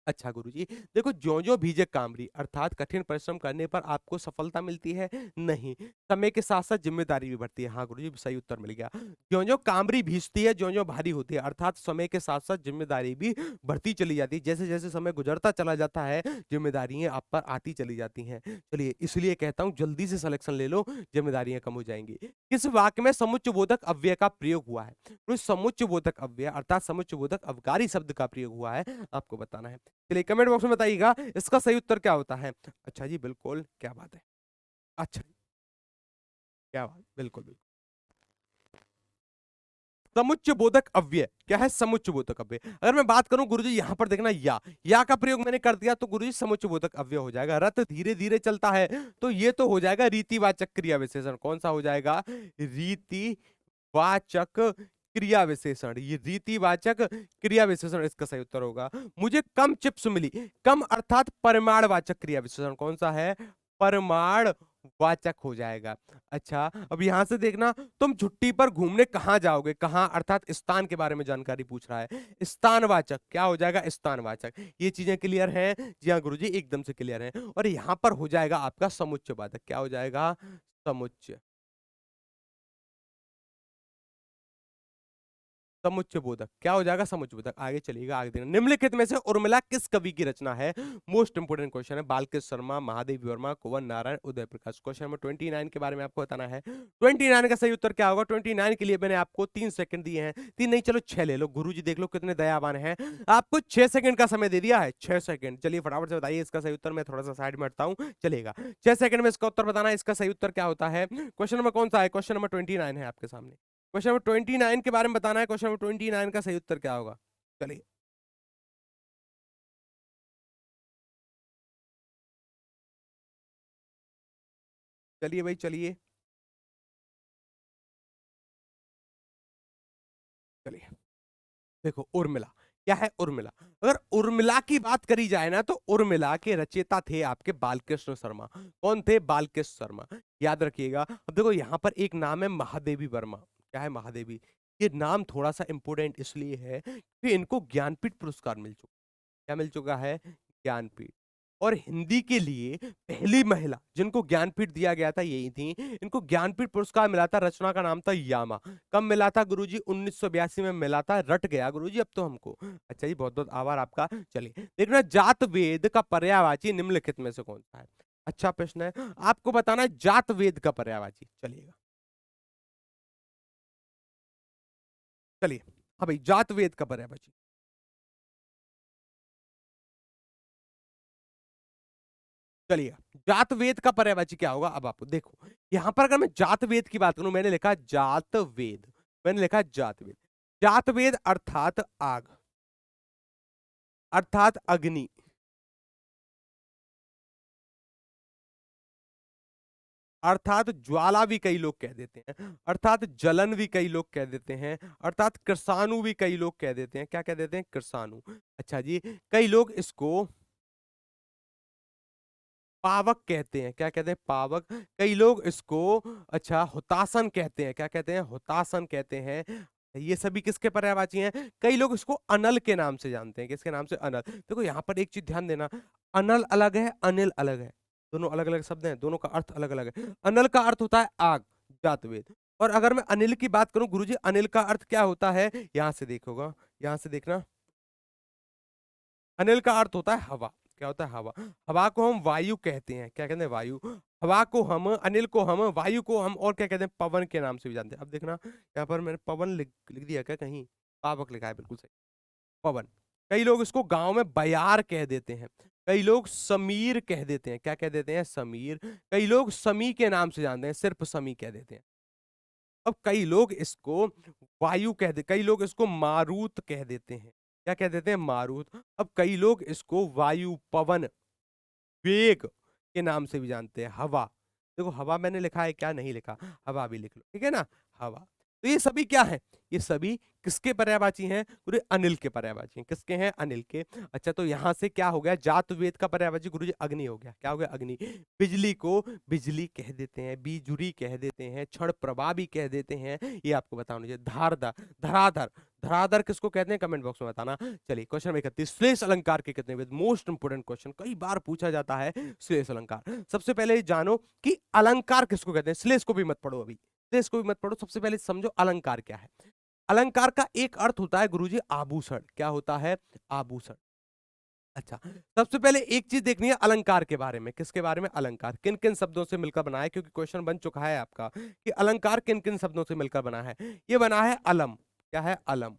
अच्छा गुरुजी, देखो ज्यो ज्यो भीजे कामरी, अर्थात कठिन परिश्रम करने पर आपको सफलता मिलती है, नहीं, समय के साथ साथ जिम्मेदारी भी बढ़ती है। हाँ गुरुजी, सही उत्तर मिल गया। ज्यो ज्यो कामरी भीजती है, ज्यो ज्यो भारी होती है, अर्थात समय के साथ साथ जिम्मेदारी भी बढ़ती चली जाती है। जैसे जैसे समय गुजरता चला जाता है, जिम्मेदारियां आप पर आती चली जाती हैं। चलिए, इसलिए कहता हूँ जल्दी से सिलेक्शन ले लो, जिम्मेदारियां कम हो जाएंगी। किस वाक्य में समुच्चय बोधक अव्यय का प्रयोग हुआ है, तो समुच्चय बोधक अव्यय अर्थात समुच्चय बोधक अवकारी शब्द का प्रयोग हुआ है, आपको बताना है। चलिए कमेंट बॉक्स में बताइएगा इसका सही उत्तर क्या होता है। अच्छा जी, बिल्कुल, क्या बात है। अच्छा, क्या बात, बिल्कुल बिल्कुल। समुच्चय बोधक अव्यय क्या है, समुच्चय बोधक अव्यय। अगर मैं बात करूं गुरुजी, यहां पर देखना, या का प्रयोग मैंने कर दिया, तो गुरुजी समुच्चय बोधक अव्यय हो जाएगा। रथ धीरे धीरे चलता है, तो ये तो हो जाएगा रीतिवाचक क्रिया विशेषण। कौन सा हो जाएगा, रीतिवाचक क्रिया विशेषण। ये रीतिवाचक क्रिया विशेषण इसका सही उत्तर होगा। मुझे कम चिप्स मिली, कम अर्थात परिमाणवाचक क्रिया विशेषण कौन सा है, परिमाण वाचक हो जाएगा। अच्छा, अब यहां से देखना, तुम छुट्टी पर घूमने कहाँ जाओगे, कहाँ अर्थात स्थान के बारे में जानकारी पूछ रहा है, स्थानवाचक। क्या हो जाएगा, स्थानवाचक। ये चीजें क्लियर हैं, जी हाँ गुरुजी एकदम से क्लियर हैं। और यहां पर हो जाएगा आपका समुच्चय वाचक। क्या हो जाएगा, समुच्चय। समुच्चयबोधक, क्या हो जाएगा? समुच्चयबोधक। आगे चलिएगा, आगे देखना। निम्नलिखित में से उर्मिला किस कवि की रचना है? मोस्ट इंपोर्टेंट क्वेश्चन है। बालकृष्ण शर्मा, महादेवी वर्मा, कुंवर नारायण, उदय प्रकाश। क्वेश्चन नंबर 29 के बारे में आपको बताना है। 29 का सही उत्तर क्या होगा? 29 के लिए मैंने आपको 3 सेकंड दिए हैं। 3 नहीं, चलो 6 ले लो। गुरुजी देख लो कितने दयावान हैं, आपको 6 सेकंड का समय दे दिया है। 6 सेकंड, चलिए फटाफट से बताइए इसका सही उत्तर। मैं थोड़ा सा साइड में हटता हूं, चलेगा। 6 सेकंड में इसका उत्तर बताना है। इसका सही उत्तर क्या होता है? क्वेश्चन नंबर कौन सा है? क्वेश्चन नंबर 29 है आपके सामने। क्वेश्चन नंबर 29 के बारे में बताना है। क्वेश्चन नंबर 29 का सही उत्तर क्या होगा? चलिए, चलिए भाई चलिए, चलिए। देखो उर्मिला क्या है? उर्मिला, अगर उर्मिला की बात करी जाए ना, तो उर्मिला के रचयिता थे आपके बालकृष्ण शर्मा। कौन थे? बालकृष्ण शर्मा। याद रखिएगा। अब देखो यहाँ पर एक नाम है महादेवी वर्मा। क्या है? महादेवी। ये नाम थोड़ा सा इंपोर्टेंट इसलिए है कि इनको ज्ञानपीठ पुरस्कार मिल चुका। क्या मिल चुका है? ज्ञानपीठ। और हिंदी के लिए पहली महिला जिनको ज्ञानपीठ दिया गया था यही थी। इनको ज्ञानपीठ पुरस्कार मिला था, रचना का नाम था यामा। कब मिला था गुरुजी? 1982 में मिला था। रट गया गुरुजी अब तो हमको। अच्छा जी, बहुत बहुत आभार आपका। चलिए देखना, जात वेद का पर्यायवाची निम्नलिखित में से कौन सा है? अच्छा प्रश्न है, आपको बताना है जात वेद का पर्यायवाची। चलिएगा, चलिए। हाँ भाई, जात वेद का पर्यायवाची। चलिए, जात वेद का पर्यायवाची क्या होगा? अब आपको देखो, यहां पर अगर मैं जात वेद की बात करूं, मैंने लिखा जात वेद। मैंने लिखा जात वेद। जात वेद अर्थात आग, अर्थात अग्नि, अर्थात ज्वाला भी कई लोग कह देते हैं, अर्थात जलन भी कई लोग कह देते हैं, अर्थात कृषाणु भी कई लोग कह देते हैं। क्या कह देते हैं? कृषाणु। अच्छा जी, कई लोग इसको पावक कहते हैं। क्या कहते हैं? पावक। कई लोग इसको अच्छा हुतासन कहते हैं। क्या कहते हैं? हुतासन कहते हैं। ये सभी किसके पर्यायवाची हैं? कई लोग इसको अनल के नाम से जानते हैं। किसके नाम से? अनल। देखो यहां पर एक चीज ध्यान देना, अनल अलग है, अनिल अलग है। दोनों अलग अलग शब्द हैं, दोनों का अर्थ अलग अलग है। अनल का अर्थ होता है आग, जातवेद। और अगर मैं अनिल की बात करूं गुरुजी, अनिल का अर्थ क्या होता है? यहां से देखोगा, यहां से देखना, अनिल का अर्थ होता है हवा। क्या होता है? हवा। हवा को हम वायु कहते हैं। क्या कहते हैं? वायु। हवा को हम, अनिल को हम, वायु को हम और क्या कहते हैं? पवन के नाम से भी जानते हैं। अब देखना, यहाँ पर मैंने पवन लिख दिया क्या कहीं? पावक लिखा है, बिल्कुल सही, पवन। कई लोग इसको गांव में बयार कह देते हैं। कई लोग समीर कह देते हैं। क्या कह देते हैं? समीर। कई लोग समी के नाम से जानते हैं, सिर्फ समी कह देते हैं। अब कई लोग इसको वायु कह दे, कई लोग इसको मारुत कह देते हैं। क्या कह देते हैं? मारुत। अब कई लोग इसको वायु, पवन, वेग के नाम से भी जानते हैं, हवा। देखो हवा मैंने लिखा है, क्या नहीं लिखा? हवा भी लिख लो, ठीक है ना? हवा। तो ये सभी क्या है? ये सभी किसके पर्यायवाची हैं? पूरे अनिल के पर्यायवाची हैं। किसके हैं? अनिल के। अच्छा, तो यहां से क्या हो गया? जात वेद का पर्यायवाची गुरुजी अग्नि हो गया। क्या हो गया? अग्नि। बिजली को बिजली कह देते हैं, बीजुरी कह देते हैं, क्षण प्रभा भी कह देते हैं। ये आपको बताना चाहिए। धारदार, धराधर, धराधर किसको कहते हैं? कमेंट बॉक्स में बताना। चलिए क्वेश्चन नंबर 31, श्लेष अलंकार के कितने वेद? मोस्ट इंपोर्टेंट क्वेश्चन, कई बार पूछा जाता है। श्लेष अलंकार, सबसे पहले जानो कि अलंकार किसको कहते हैं। श्लेष को भी मत पढ़ो अभी, श्लेष को भी मत पढ़ो, सबसे पहले समझो अलंकार क्या है। अलंकार का एक अर्थ होता है गुरुजी आभूषण। क्या होता है? आभूषण। अच्छा, सबसे पहले एक चीज देखनी है अलंकार के बारे में। किसके बारे में? अलंकार किन किन शब्दों से मिलकर बना है, क्योंकि क्वेश्चन बन चुका है आपका कि अलंकार किन किन शब्दों से मिलकर बना है। ये बना है अलम। क्या है? अलम,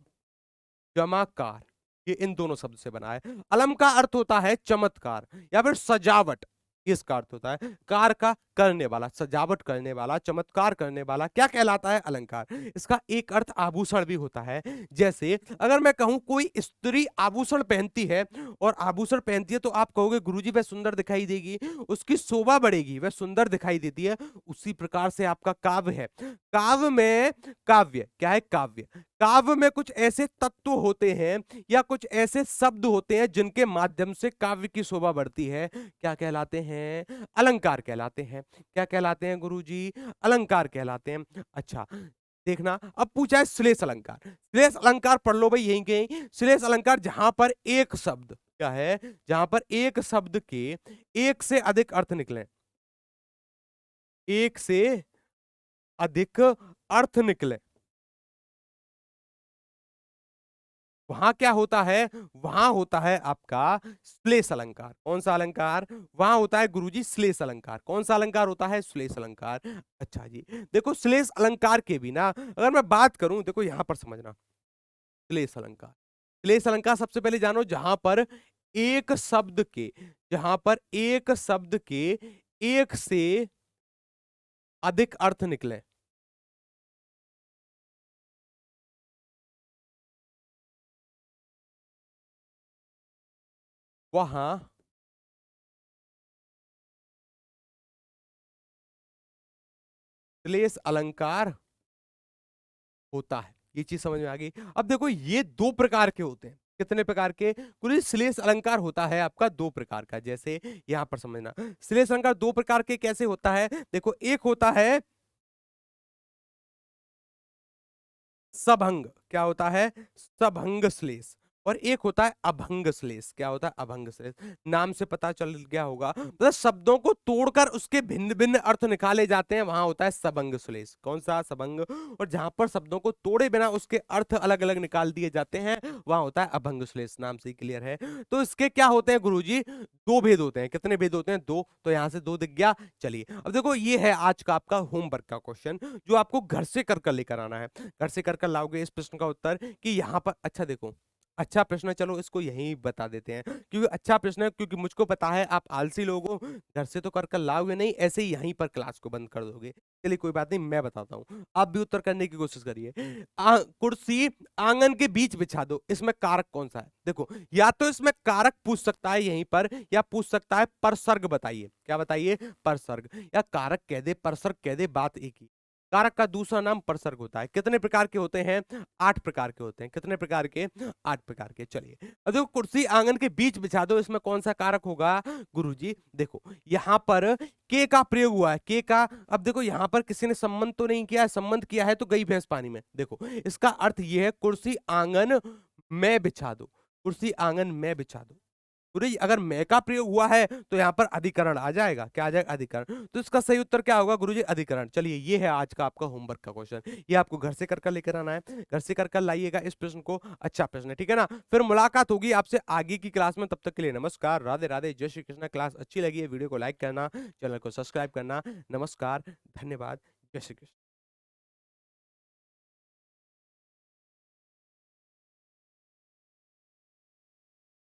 जमाकार, ये इन दोनों शब्द से बना है। अलम का अर्थ होता है चमत्कार या फिर सजावट, ये इसका अर्थ होता है। कार का करने वाला, सजावट करने वाला, चमत्कार करने वाला, क्या कहलाता है? अलंकार। इसका एक अर्थ आभूषण भी होता है। जैसे अगर मैं कहूं कोई स्त्री आभूषण पहनती है, और आभूषण पहनती है, तो आप कहोगे गुरुजी वह सुंदर दिखाई देगी, उसकी शोभा बढ़ेगी, वह सुंदर दिखाई देती है। उसी प्रकार से आपका काव्य है। काव्य में, काव्य क्या है? काव्य। काव्य में कुछ ऐसे तत्व होते हैं या कुछ ऐसे शब्द होते हैं जिनके माध्यम से काव्य की शोभा बढ़ती है। क्या कहलाते हैं? अलंकार कहलाते हैं। क्या कहलाते हैं गुरुजी? अलंकार कहलाते हैं। अच्छा, देखना, अब पूछा है श्लेष अलंकार। श्लेष अलंकार पढ़ लो भाई यहीं के। श्लेष अलंकार जहां पर एक शब्द, क्या है? जहां पर एक शब्द के एक से अधिक अर्थ निकले, एक से अधिक अर्थ निकले, वहां क्या होता है, वहां होता है आपका श्लेष अलंकार। कौन सा अलंकार? वहां होता है गुरुजी श्लेष अलंकार। कौन सा अलंकार होता है? श्लेष अलंकार। अच्छा जी, देखो श्लेष अलंकार के भी ना अगर मैं बात करूं, देखो यहां पर समझना, श्लेष अलंकार, श्लेष अलंकार सबसे पहले जानो जहां पर एक शब्द के, जहां पर एक शब्द के एक से अधिक अर्थ निकले, वहां श्लेष अलंकार होता है। ये चीज समझ में आ गई। अब देखो ये दो प्रकार के होते हैं। कितने प्रकार के? कुल श्लेष अलंकार होता है आपका दो प्रकार का। जैसे यहां पर समझना, श्लेष अलंकार दो प्रकार के कैसे होता है, देखो एक होता है सबंग। क्या होता है? सबंग श्लेष। और एक होता है अभंग श्लेष। क्या होता है? अभंग श्लेष। नाम से पता चल गया होगा, मतलब शब्दों को तोड़कर उसके भिन्न भिन्न अर्थ निकाले जाते हैं, वहां होता है सबंग श्लेष। कौन सा? सबंग। और जहां पर शब्दों को तोड़े बिना उसके अर्थ अलग अलग निकाल दिए जाते हैं, वहां होता है अभंग श्लेष। नाम से ही क्लियर है। तो इसके क्या होते हैं गुरुजी? दो भेद होते हैं। कितने भेद होते हैं? दो। तो यहां से दो दिख गया। चलिए अब देखो ये है आज का आपका होमवर्क का क्वेश्चन, जो आपको घर से कर कर लेकर आना है। घर से कर कर लाओगे इस प्रश्न का उत्तर कि यहाँ पर, अच्छा देखो अच्छा प्रश्न है, चलो इसको यहीं बता देते हैं क्योंकि अच्छा प्रश्न है, क्योंकि मुझको पता है आप आलसी लोग हो, घर से तो कर कर लाओगे नहीं, ऐसे ही यहीं पर क्लास को बंद कर दोगे। चलिए कोई बात नहीं, मैं बताता हूँ, आप भी उत्तर करने की कोशिश करिए। कुर्सी आंगन के बीच बिछा दो, इसमें कारक कौन सा है? देखो या तो इसमें कारक पूछ सकता है यहीं पर, या पूछ सकता है परसर्ग बताइए। क्या बताइए? परसर्ग। या कारक कह दे, परसर्ग कह दे, बात एक ही। कारक का दूसरा नाम परसर्ग होता है। कितने प्रकार के होते हैं? 8 प्रकार के होते हैं। कितने प्रकार के? 8 प्रकार के। चलिए अब देखो कुर्सी आंगन के बीच बिछा दो, इसमें कौन सा कारक होगा गुरुजी? देखो यहां पर के का प्रयोग हुआ है, के का। अब देखो यहां पर किसी ने संबंध तो नहीं किया है, संबंध किया है तो गई भैंस पानी में। देखो इसका अर्थ यह है कुर्सी आंगन में बिछा दो, कुर्सी आंगन में बिछा दो। गुरुजी अगर मैं का प्रयोग हुआ है तो यहाँ पर अधिकरण आ जाएगा। क्या आ जाएगा? अधिकरण। तो इसका सही उत्तर क्या होगा गुरुजी? अधिकरण। चलिए ये है आज का आपका होमवर्क का क्वेश्चन, ये आपको घर से कर कर लेकर आना है। घर से कर कर लाइएगा इस प्रश्न को। अच्छा प्रश्न है, ठीक है ना? फिर मुलाकात होगी आपसे आगे की क्लास में, तब तक के लिए नमस्कार, राधे राधे, जय श्री कृष्ण। क्लास अच्छी लगी है, वीडियो को लाइक करना, चैनल को सब्सक्राइब करना। नमस्कार, धन्यवाद, जय श्री कृष्ण।